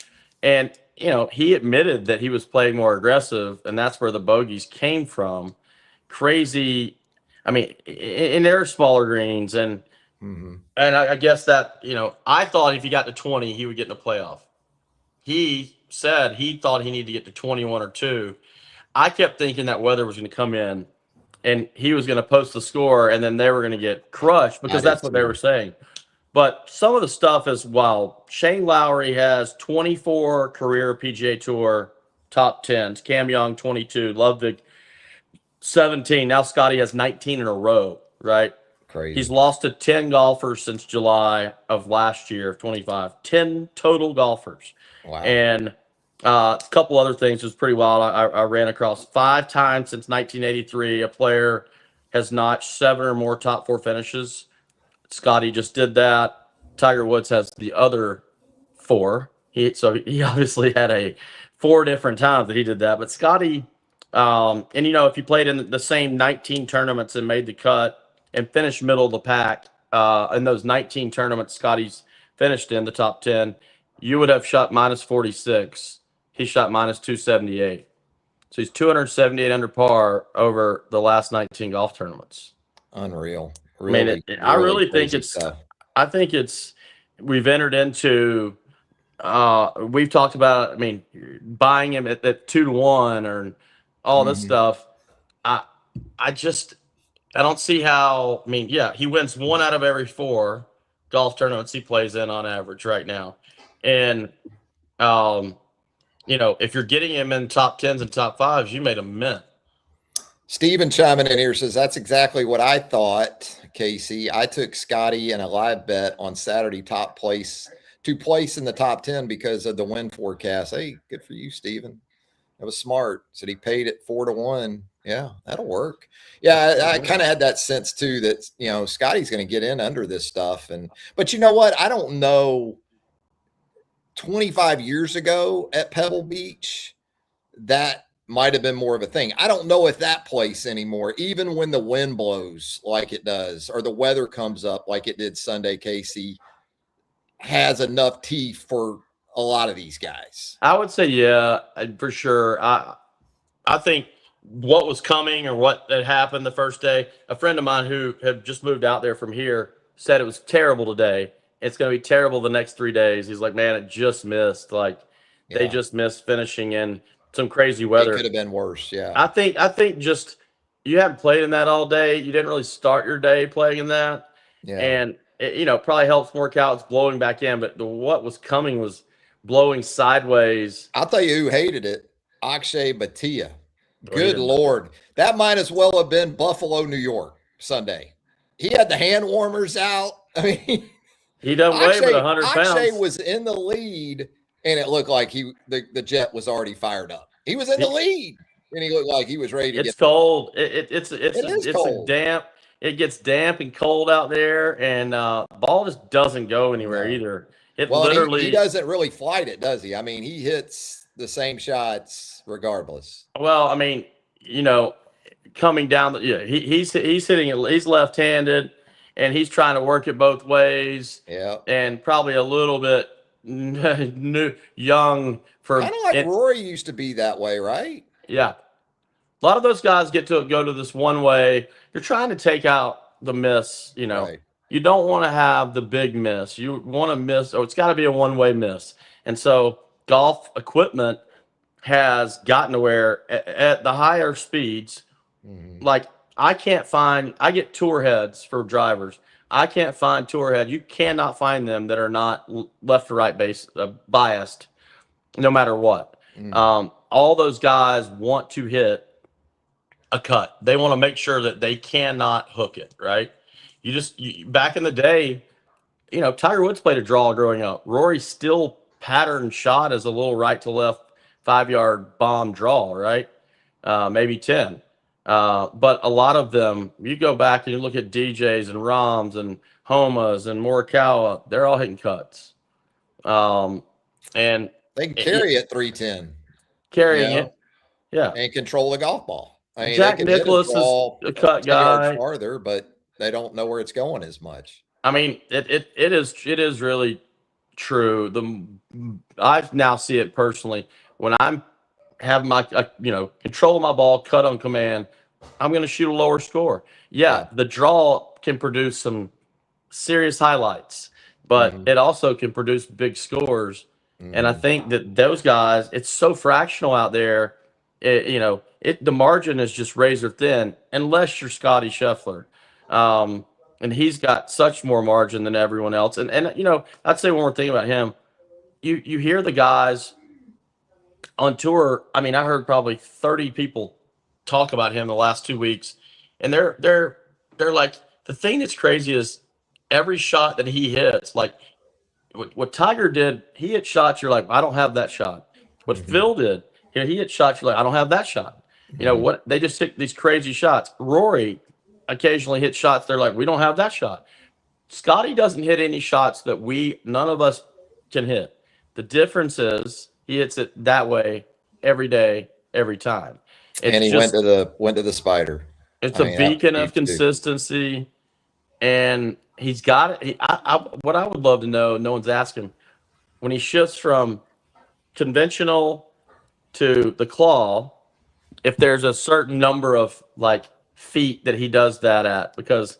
Speaker 2: And, he admitted that he was playing more aggressive, and that's where the bogeys came from. Crazy. I mean, and there are smaller greens, and I guess that, I thought if he got to 20, he would get in the playoff. He said he thought he needed to get to 21 or 2. I kept thinking that weather was going to come in, and he was going to post the score, and then they were going to get crushed because that's what they were saying. But some of the stuff is wild. Shane Lowry has 24 career PGA Tour top 10s. Cam Young, 22. Ludwig, 17. Now Scotty has 19 in a row, right?
Speaker 1: Crazy.
Speaker 2: He's lost to 10 golfers since July of last year, 25. 10 total golfers.
Speaker 1: Wow.
Speaker 2: And a couple other things was pretty wild. I ran across 5 times since 1983 a player has notched 7 or more top 4 finishes. Scotty just did that. Tiger Woods has the other 4. So he obviously had 4 different times that he did that. But Scotty, and if you played in the same 19 tournaments and made the cut and finished middle of the pack in those 19 tournaments Scotty's finished in the top 10, you would have shot minus 46. He shot minus 278. So he's 278 under par over the last 19 golf tournaments.
Speaker 1: Unreal.
Speaker 2: Really, I really think we've entered into, we've talked about, buying him at 2-1 or all this stuff. I don't see how, he wins 1 out of every 4 golf tournaments he plays in on average right now. And, if you're getting him in top 10s and top 5s, you made a mint.
Speaker 1: Steven chiming in here says, that's exactly what I thought, Casey. I took Scotty in a live bet on Saturday to place in the top 10 because of the win forecast. Hey, good for you, Steven. That was smart. Said he paid it 4-1. Yeah, that'll work. Yeah, I kind of had that sense too that, Scotty's going to get in under this stuff. But you know what? I don't know. 25 years ago at Pebble Beach, that might have been more of a thing. I don't know if that place anymore, even when the wind blows like it does, or the weather comes up like it did Sunday, Casey, has enough teeth for a lot of these guys.
Speaker 2: I would say, yeah, for sure. I think what was coming or what had happened the first day, a friend of mine who had just moved out there from here said it was terrible today. It's going to be terrible the next 3 days. He's like, man, it just missed. They just missed finishing in some crazy weather.
Speaker 1: It could have been worse. Yeah.
Speaker 2: I think just you haven't played in that all day. You didn't really start your day playing in that.
Speaker 1: Yeah.
Speaker 2: And probably helps Morikawa. It's blowing back in, but what was coming was blowing sideways.
Speaker 1: I'll tell you who hated it. Akshay Bhatia.
Speaker 2: Oh, he
Speaker 1: Good
Speaker 2: didn't like it.
Speaker 1: Lord. That might as well have been Buffalo, New York, Sunday. He had the hand warmers out. I mean,
Speaker 2: He doesn't weigh but 100
Speaker 1: Akshay
Speaker 2: pounds.
Speaker 1: was in the lead, and it looked like the jet was already fired up. He was in the lead, and he looked like he was ready to
Speaker 2: It's
Speaker 1: get.
Speaker 2: cold.
Speaker 1: It is
Speaker 2: It's a
Speaker 1: cold.
Speaker 2: damp. It gets damp and cold out there, and ball just doesn't go anywhere
Speaker 1: No.
Speaker 2: either. It
Speaker 1: Well, and he
Speaker 2: literally
Speaker 1: doesn't really flight it, does he? I mean, he hits the same shots regardless.
Speaker 2: Well, I mean, coming down the he's hitting it. He's left-handed, and he's trying to work it both ways.
Speaker 1: Yeah.
Speaker 2: And probably a little bit new, young for
Speaker 1: Kind of like Rory used to be that way, right?
Speaker 2: Yeah. A lot of those guys get to go to this one way. You're trying to take out the miss,
Speaker 1: Right.
Speaker 2: You don't want to have the big miss. You want to miss, it's got to be a one-way miss. And so golf equipment has gotten to where at the higher speeds, like I get tour heads for drivers. I can't find tour head. You cannot find them that are not left to right base biased, no matter what. All those guys want to hit a cut. They want to make sure that they cannot hook it, right? Back in the day, Tiger Woods played a draw growing up. Rory still pattern shot as a little right to left 5-yard bomb draw, right? Maybe 10. But a lot of them, you go back and you look at DJs and Roms and Homas and Morikawa, they're all hitting cuts. And
Speaker 1: they can carry it 310.
Speaker 2: Carrying it. Yeah.
Speaker 1: And control the golf ball. I mean,
Speaker 2: Jack Nicklaus is a cut guy.
Speaker 1: Farther, but they don't know where it's going as much.
Speaker 2: I mean, it is really true. I now see it personally when I'm have my control my ball, cut on command. I'm going to shoot a lower score. Yeah, the draw can produce some serious highlights, but it also can produce big scores. And I think that those guys, it's so fractional out there. The margin is just razor thin unless you're Scotty Scheffler. And he's got such more margin than everyone else. And I'd say one more thing about him. You hear the guys on tour. I mean, I heard probably 30 people talk about him the last 2 weeks, and they're like, the thing that's crazy is every shot that he hits, like what Tiger did, he hit shots. You're like, I don't have that shot. What Phil did, he hit shots. You're like, I don't have that shot. What they just hit these crazy shots. Rory occasionally hit shots. They're like, we don't have that shot. Scotty doesn't hit any shots that none of us can hit. The difference is he hits it that way every day, every time.
Speaker 1: And he went to the Spider.
Speaker 2: It's a beacon of consistency, and he's got it. What I would love to know, no one's asking, when he shifts from conventional to the claw, if there's a certain number of feet that he does that at, because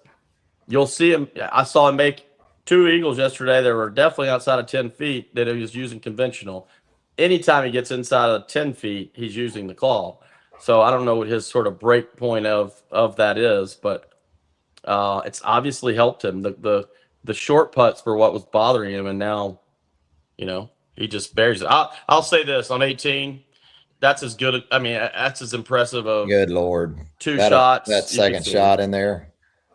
Speaker 2: you'll see him. I saw him make 2 eagles yesterday. They were definitely outside of 10 feet that he was using conventional. Anytime he gets inside of 10 feet, he's using the claw. So I don't know what his sort of break point of that is, but it's obviously helped him. The short putts were what was bothering him, and now, he just buries it. I'll say this on 18. That's as good. I mean, that's as impressive of.
Speaker 1: Good Lord,
Speaker 2: 2 shots.
Speaker 1: That second shot in there,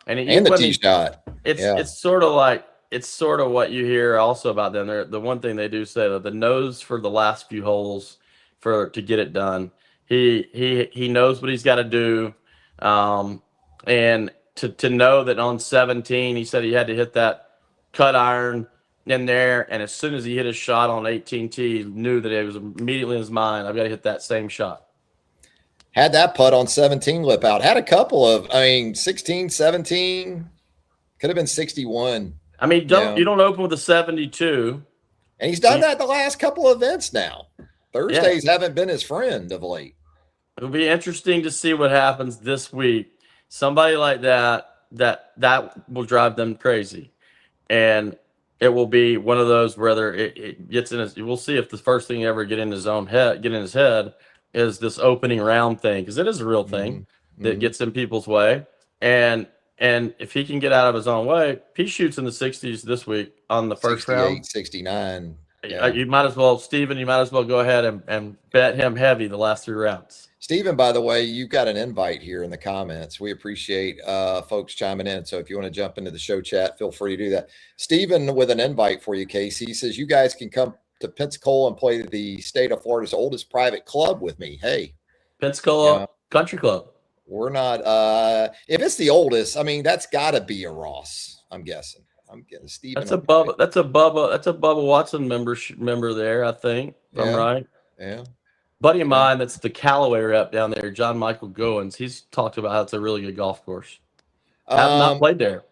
Speaker 2: and
Speaker 1: the tee shot.
Speaker 2: It's sort of what you hear also about them. The one thing they do say that the nose for the last few holes to get it done. He knows what he's got to do, and to know that on 17 he said he had to hit that cut iron in there, and as soon as he hit his shot on 18 tee, he knew that it was immediately in his mind, I've got to hit that same shot.
Speaker 1: Had that putt on 17 lip out. Had a couple of, 16, 17, could have been 61.
Speaker 2: I mean, you don't open with a 72.
Speaker 1: And he's done that the last couple of events now. Thursdays haven't been his friend of late.
Speaker 2: It'll be interesting to see what happens this week. Somebody like that will drive them crazy. And it will be one of those whether it gets in his, we'll see if the first thing ever get in his head is this opening round thing, because it is a real thing that gets in people's way. And And if he can get out of his own way, if he shoots in the 60s this week on the first round.
Speaker 1: 68, 69. Yeah.
Speaker 2: You might as well, Steven, you might as well go ahead and bet him heavy the last 3 rounds.
Speaker 1: Stephen, by the way, you've got an invite here in the comments. We appreciate folks chiming in. So if you want to jump into the show chat, feel free to do that. Stephen with an invite for you, Casey. He says, you guys can come to Pensacola and play the state of Florida's oldest private club with me. Hey.
Speaker 2: Pensacola Country Club.
Speaker 1: We're not if it's the oldest, I mean, that's gotta be a Ross, I'm guessing. I'm getting Stephen.
Speaker 2: That's a Bubba Watson member there, I think. If I'm right.
Speaker 1: Yeah.
Speaker 2: Buddy of mine that's the Callaway rep down there, John Michael Goins. He's talked about how it's a really good golf course. Have not played there.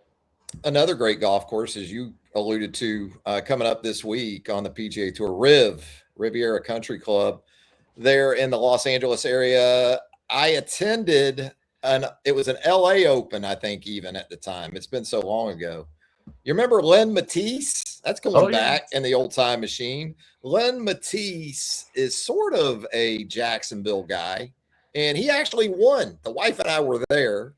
Speaker 1: Another great golf course, as you alluded to, coming up this week on the PGA Tour, Riviera Country Club there in the Los Angeles area. I attended it was an LA Open, I think, even at the time. It's been so long ago. You remember Len Matisse? That's going back in the old time machine. Len Matisse is sort of a Jacksonville guy, and he actually won. The wife and I were there.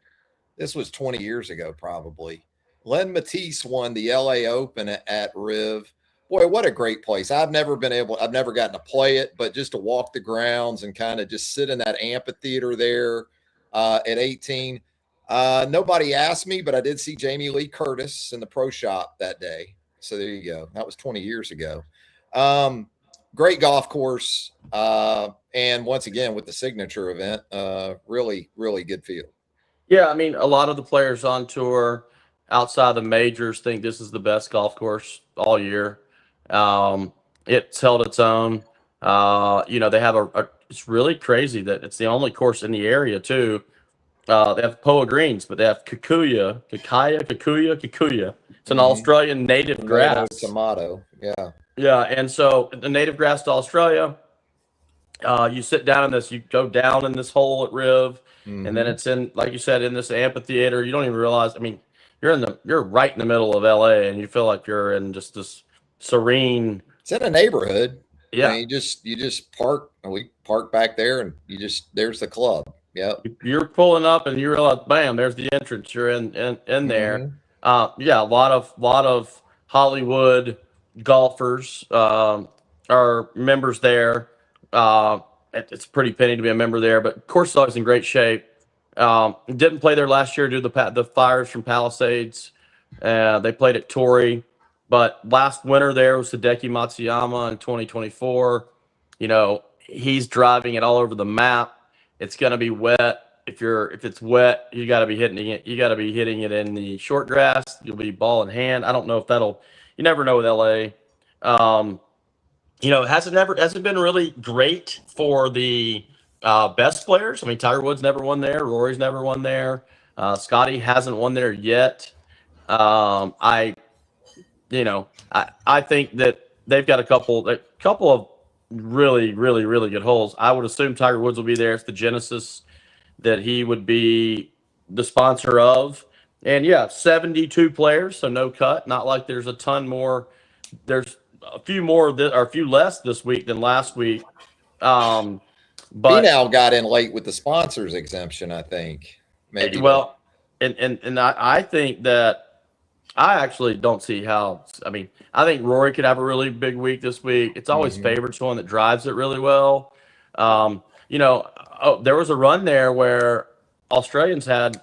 Speaker 1: This was 20 years ago, probably. Len Matisse won the LA Open at Riv. Boy, what a great place. I've never gotten to play it, but just to walk the grounds and kind of just sit in that amphitheater there at 18. Nobody asked me, but I did see Jamie Lee Curtis in the pro shop that day. So there you go. That was 20 years ago. Great golf course. And once again, with the signature event, really, really good field.
Speaker 2: Yeah, I mean, a lot of the players on tour outside the majors think this is the best golf course all year. It's held its own. They have it's really crazy that it's the only course in the area too. They have Poa greens, but they have kikuya. It's an Australian native grass.
Speaker 1: Tomato, yeah.
Speaker 2: Yeah, and so the native grass to Australia, you sit down in this, you go down in this hole at Riv, and then it's in, like you said, in this amphitheater. You don't even realize, I mean, you're right in the middle of LA, and you feel like you're in just this serene.
Speaker 1: It's in a neighborhood.
Speaker 2: Yeah.
Speaker 1: I mean, you just park, and we park back there, and there's the club. Yeah.
Speaker 2: You're pulling up and you realize, bam, there's the entrance. You're in there. A lot of Hollywood golfers are members there. It's a pretty penny to be a member there, but of course, it's always in great shape. Didn't play there last year due to the fires from Palisades. They played at Torrey, but last winter there was Hideki Matsuyama in 2024. He's driving it all over the map. It's going to be wet. If it's wet, you got to be hitting it. You got to be hitting it in the short grass. You'll be ball in hand. I don't know if you never know with LA. It hasn't been really great for the best players. I mean, Tiger Woods never won there. Rory's never won there. Scotty hasn't won there yet. I think that they've got a couple of really, really, really good holes. I would assume Tiger Woods will be there. It's the Genesis that he would be the sponsor of. And 72 players, so no cut. Not like there's a ton more. There's a few more or a few less this week than last week. But
Speaker 1: Finau got in late with the sponsors exemption, I think. Maybe.
Speaker 2: Well, and I think that I actually don't see how. I mean, I think Rory could have a really big week this week. It's always favored someone that drives it really well. There was a run there where Australians had.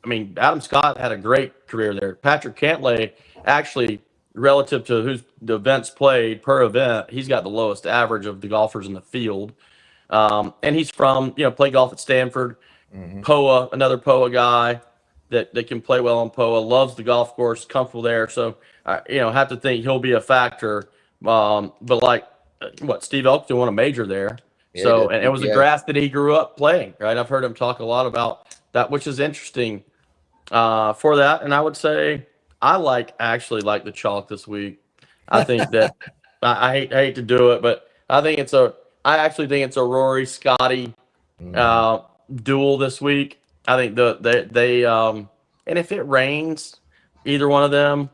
Speaker 2: I mean, Adam Scott had a great career there. Patrick Cantlay, actually, relative to who's the events played per event, he's got the lowest average of the golfers in the field. And he's from, played golf at Stanford. POA, another POA guy that can play well on POA, loves the golf course, comfortable there. So, have to think he'll be a factor. But Steve Elkton won a major there. Yeah, so, and it was a grass that he grew up playing, right? I've heard him talk a lot about that, which is interesting for that. And I would say I actually like the chalk this week. I think that I hate to do it, but I actually think it's a Rory Scotty duel this week. I think they and if it rains, either one of them,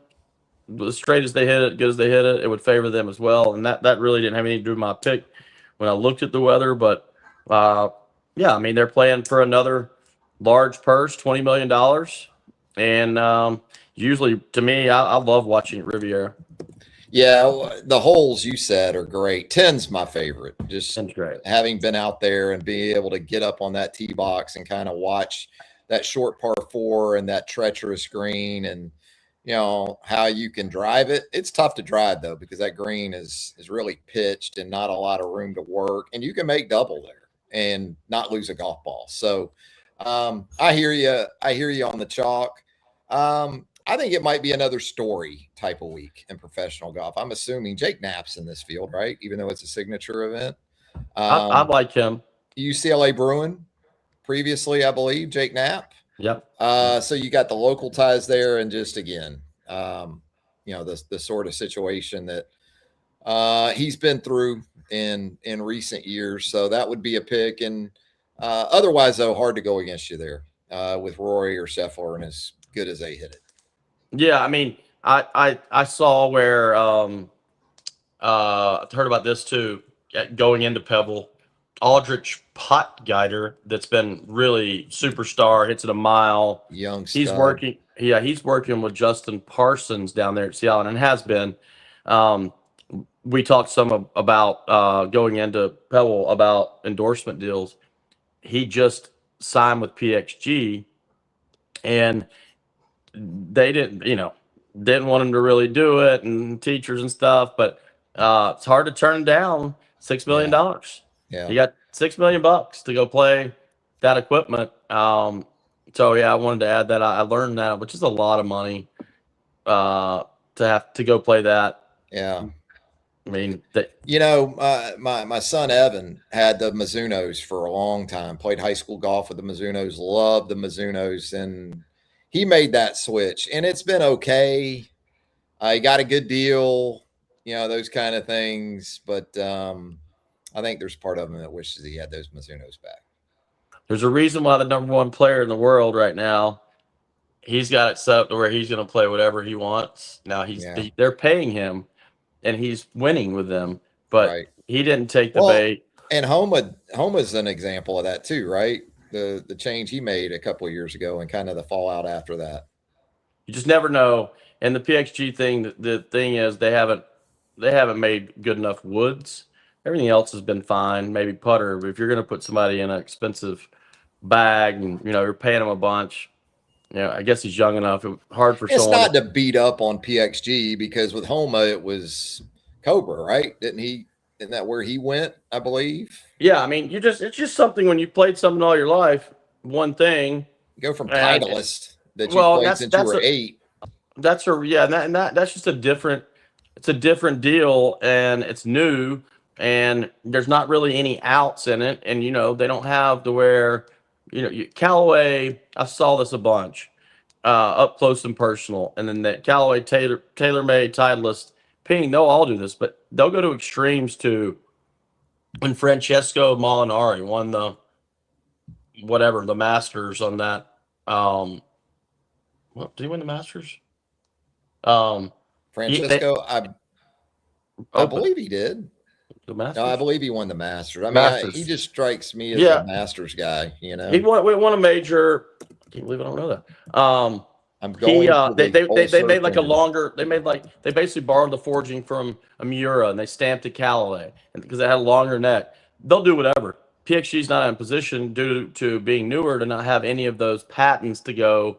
Speaker 2: as straight as they hit it, good as they hit it, it would favor them as well. And that really didn't have anything to do with my pick when I looked at the weather. But I mean, they're playing for another large purse, $20 million. And usually, to me, I love watching Riviera.
Speaker 1: Yeah, the holes you said are great. 10's my favorite. Just
Speaker 2: That's great.
Speaker 1: having been out there and being able to get up on that tee box and kind of watch that short par four and that treacherous green and how you can drive it. It's tough to drive though because that green is really pitched and not a lot of room to work, and you can make double there and not lose a golf ball. So I hear you. I hear you on the chalk. I think it might be another story type of week in professional golf. I'm assuming Jake Knapp's in this field, right? Even though it's a signature event.
Speaker 2: I like him.
Speaker 1: UCLA Bruin previously, I believe, Jake Knapp.
Speaker 2: Yep.
Speaker 1: So you got the local ties there, and just again, the sort of situation that he's been through in recent years. So that would be a pick. And otherwise, though, hard to go against you there with Rory or Scheffler, and as good as they hit it.
Speaker 2: Yeah, I mean, I saw where heard about this too. Going into Pebble, Aldrich Potgieter, that's been really superstar, hits it a mile.
Speaker 1: Young
Speaker 2: He's
Speaker 1: stud.
Speaker 2: working. Yeah, he's working with Justin Parsons down there at Seattle, and has been. Um, we talked some about going into Pebble about endorsement deals. He just signed with PXG, and they didn't want him to really do it, and teachers and stuff, but it's hard to turn down $6 million.
Speaker 1: Yeah.
Speaker 2: You got $6 million to go play that equipment. So yeah, I wanted to add that. I learned that, which is a lot of money to have to go play that.
Speaker 1: Yeah.
Speaker 2: I mean,
Speaker 1: my son Evan had the Mizunos for a long time, played high school golf with the Mizunos, loved the Mizunos, and he made that switch, and it's been okay. He got a good deal, those kind of things, but I think there's part of him that wishes he had those Mizunos back.
Speaker 2: there's a reason why the number one player in the world right now, he's got it set up to where he's going to play whatever he wants. Now they're paying him, and he's winning with them, but he didn't take the bait.
Speaker 1: And Homa's an example of that too, right? The change he made a couple of years ago and kind of the fallout after that.
Speaker 2: You just never know. And the PXG thing, the thing is they haven't made good enough woods. Everything else has been fine, maybe putter. But if you're going to put somebody in an expensive bag and you're paying them a bunch, I guess he's young enough. It's hard for someone.
Speaker 1: It's not to beat up on PXG because with Homa it was Cobra, right? Isn't that where he went, I believe?
Speaker 2: Yeah, I mean, it's just something when you played something all your life, one thing.
Speaker 1: You go from Titleist that you played since you were 8.
Speaker 2: That's just a different deal, and it's new, and there's not really any outs in it, and they don't have to where Callaway. I saw this a bunch up close and personal, and then that Callaway TaylorMade Titleist Ping, they'll all do this, but they'll go to extremes to when Francesco Molinari won the Masters on that. What did he win the Masters?
Speaker 1: Francesco, I believe he did.
Speaker 2: The Masters?
Speaker 1: No, I believe he won the Masters. I mean, he just strikes me as a Masters guy.
Speaker 2: He won a major. I can't believe I don't know that.
Speaker 1: I'm going.
Speaker 2: They made like a longer. They basically borrowed the forging from a Miura and they stamped it Callaway, and because it had a longer neck, they'll do whatever. PXG's not in a position due to being newer to not have any of those patents to go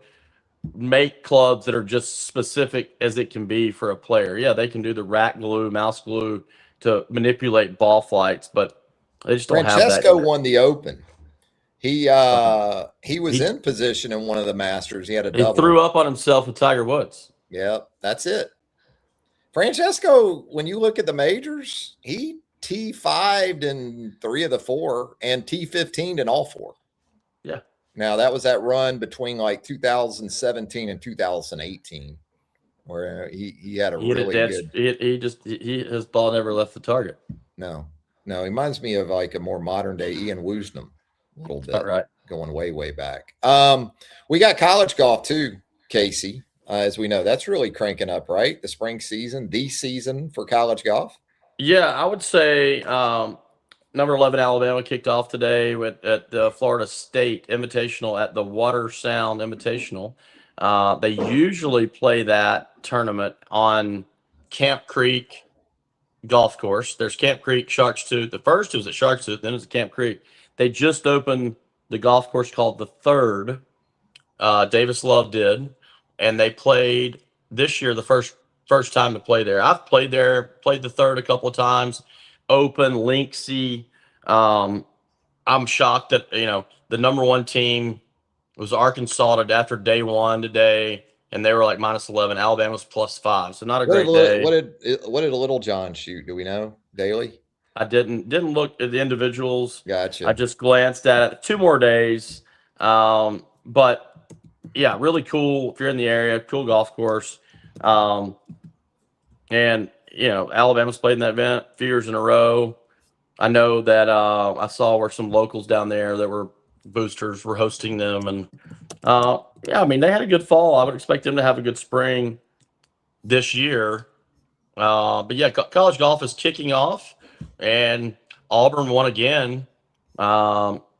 Speaker 2: make clubs that are just specific as it can be for a player. Yeah, they can do the rack glue, mouse glue to manipulate ball flights, but they just don't have that.
Speaker 1: Francesco won the Open. He was in position in one of the Masters. He had a double.
Speaker 2: He threw up on himself with Tiger Woods.
Speaker 1: Yep, that's it. Francesco, when you look at the majors, he T5'd in 3 of the 4 and T15'd in all 4.
Speaker 2: Yeah.
Speaker 1: Now that was that run between like 2017 and 2018 where he had a really good.
Speaker 2: His ball never left the target.
Speaker 1: No, he reminds me of like a more modern day Ian Woosnam. A little bit,
Speaker 2: right?
Speaker 1: Going way back. We got college golf too, Casey. As we know, that's really cranking up, right? The spring season, the season for college golf.
Speaker 2: Yeah, I would say number 11 Alabama kicked off today at the Florida State Invitational at the Water Sound Invitational. They usually play that tournament on Camp Creek golf course. There's Camp Creek, Sharks Tooth. The first was at Sharks Tooth, then it was at Camp Creek. They just opened the golf course called the Third. Davis Love did, and they played this year the first time to play there. I've played there, played the Third a couple of times. Open, linksy. I'm shocked that the number one team was Arkansas after day one today, and they were like -11. Alabama's +5, so not a great day.
Speaker 1: What did Little John shoot? Do we know? Daily?
Speaker 2: I didn't look at the individuals.
Speaker 1: Gotcha.
Speaker 2: I just glanced at it. 2 more days, but yeah, really cool. If you're in the area, cool golf course, and Alabama's played in that event a few years in a row. I know that I saw where some locals down there that were boosters were hosting them, and yeah, I mean they had a good fall. I would expect them to have a good spring this year. But yeah, college golf is kicking off, and Auburn won again.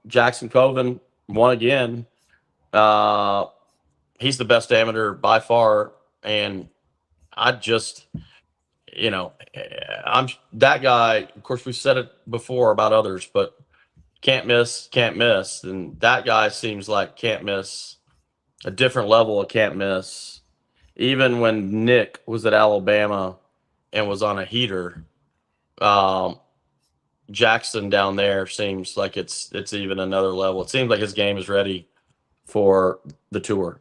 Speaker 2: Jackson Coven won again. He's the best amateur by far, and I just, I'm that guy. Of course, we've said it before about others, but can't miss, and that guy seems like can't miss, a different level of can't miss. Even when Nick was at Alabama and was on a heater, Jackson down there seems like it's even another level. It seems like his game is ready for the tour.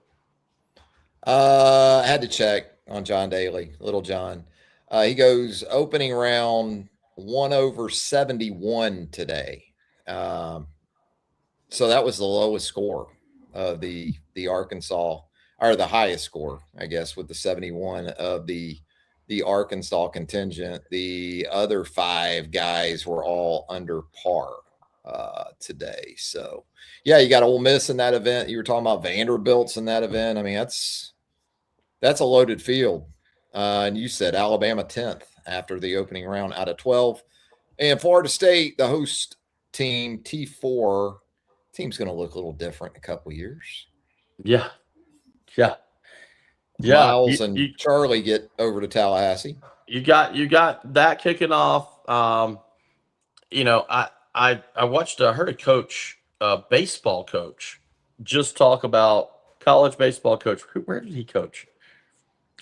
Speaker 1: I had to check on John Daly, Little John. He goes opening round 1/71 today. So that was the lowest score of the Arkansas, or the highest score, I guess, with the 71 of the Arkansas contingent. The other 5 guys were all under par today. So yeah, you got Ole Miss in that event. You were talking about Vanderbilt's in that event. I mean, that's a loaded field. And you said Alabama 10th after the opening round out of 12. And Florida State, the host team, T4, team's going to look a little different in a couple of years.
Speaker 2: Yeah.
Speaker 1: Miles and Charlie get over to Tallahassee.
Speaker 2: You got that kicking off. I heard a coach, baseball coach, just talk about college baseball coach. Where did he coach?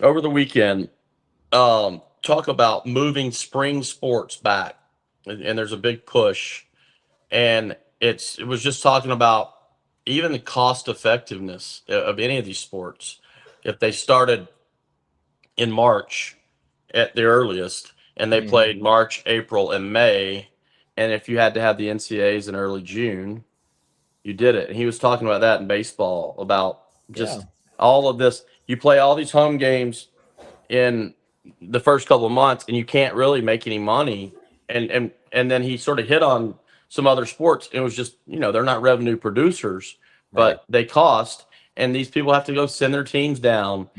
Speaker 2: Over the weekend, talk about moving spring sports back, and there's a big push, and it was just talking about even the cost effectiveness of any of these sports. If they started in March at the earliest, and they played March, April, and May, and if you had to have the NCAAs in early June, you did it. And he was talking about that in baseball, about just all of this. You play all these home games in the first couple of months, and you can't really make any money. And then he sort of hit on some other sports. It was just, they're not revenue producers, but they cost. And these people have to go send their teams down.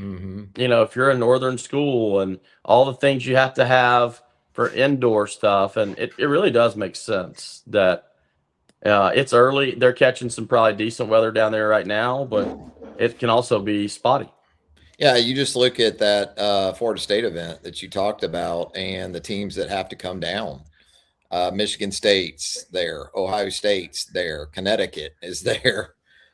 Speaker 2: If you're a northern school, and all the things you have to have for indoor stuff. And it really does make sense that it's early. They're catching some probably decent weather down there right now, but it can also be spotty.
Speaker 1: Yeah, you just look at that Florida State event that you talked about, and the teams that have to come down. Michigan State's there, Ohio State's there, Connecticut is there.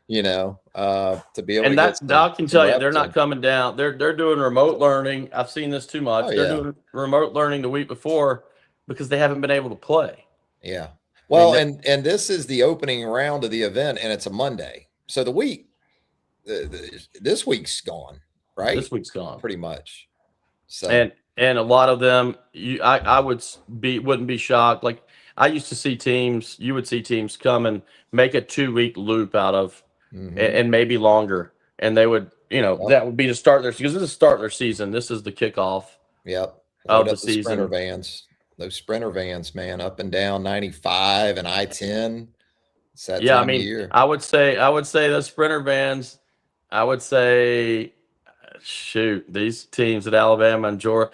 Speaker 1: To be able
Speaker 2: and
Speaker 1: to
Speaker 2: that's, I can tell you, they're not coming down. They're doing remote learning. I've seen this too much. They're doing remote learning the week before because they haven't been able to play.
Speaker 1: Yeah. Well, and this is the opening round of the event, and it's a Monday. So the week, this week's gone, right?
Speaker 2: This week's gone
Speaker 1: pretty much. So
Speaker 2: and a lot of them, I wouldn't be shocked. Like I used to see teams, you would see teams come and make a 2-week loop out of, and maybe longer, and they would, that would be to start their, because this is the start of their season. This is the kickoff. Of the season.
Speaker 1: Sprinter vans, those sprinter vans, man, up and down 95 and I-10. It's that time of year.
Speaker 2: I would say those sprinter vans. I would say, shoot, these teams at Alabama and Georgia,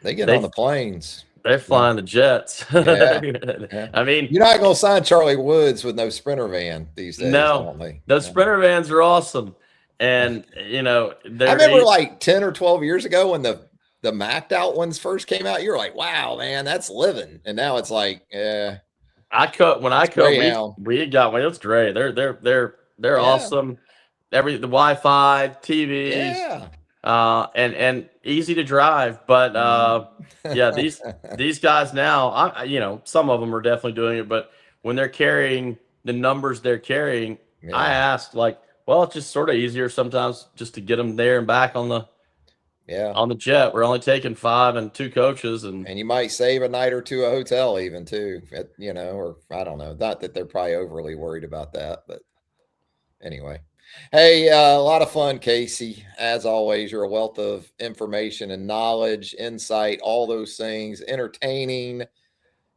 Speaker 1: they get on the planes.
Speaker 2: They're flying the jets.
Speaker 1: Yeah.
Speaker 2: I mean,
Speaker 1: you're not going to sign Charlie Woods with no sprinter van these days.
Speaker 2: No, those sprinter vans are awesome. And you know,
Speaker 1: I
Speaker 2: they're
Speaker 1: remember like 10 or 12 years ago when the macked out ones first came out, you were like, wow, man, that's living. And now it's like,
Speaker 2: I cut when I
Speaker 1: it's
Speaker 2: cut
Speaker 1: Greyhound.
Speaker 2: we got one. It's great. They're
Speaker 1: Yeah.
Speaker 2: awesome. The Wi-Fi, TVs,
Speaker 1: Yeah.
Speaker 2: and easy to drive. But
Speaker 1: Mhm.
Speaker 2: yeah, these guys now, you know, some of them are definitely doing it. But when they're carrying the numbers they're carrying, I
Speaker 1: Yeah.
Speaker 2: asked like, well, it's just sort of easier sometimes just to get them there and back
Speaker 1: Yeah.
Speaker 2: on the jet. We're only taking 5 and 2 coaches, and
Speaker 1: And you might save a night or two a hotel even too, you know, or I don't know. Not that they're probably overly worried about that, but anyway. Hey, a lot of fun, Casey. As always, you're a wealth of information and knowledge, insight, all those things, entertaining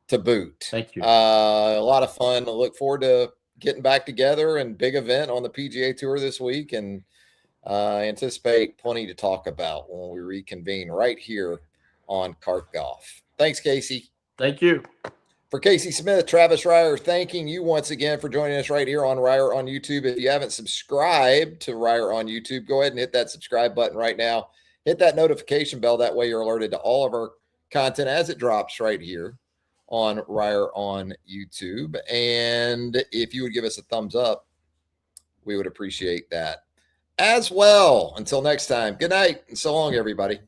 Speaker 1: to boot.
Speaker 2: thank you.
Speaker 1: A lot of fun. I look forward to getting back together and big event on the PGA Tour this week, and anticipate plenty to talk about when we reconvene right here on Cart Golf. Thanks, Casey.
Speaker 2: Thank you.
Speaker 1: For Casey Smith, Travis Reier, thanking you once again for joining us right here on Reier on YouTube. If you haven't subscribed to Reier on YouTube, go ahead and hit that subscribe button right now. Hit that notification bell. That way you're alerted to all of our content as it drops right here on Reier on YouTube. And if you would give us a thumbs up, we would appreciate that as well. Until next time, good night and so long, everybody.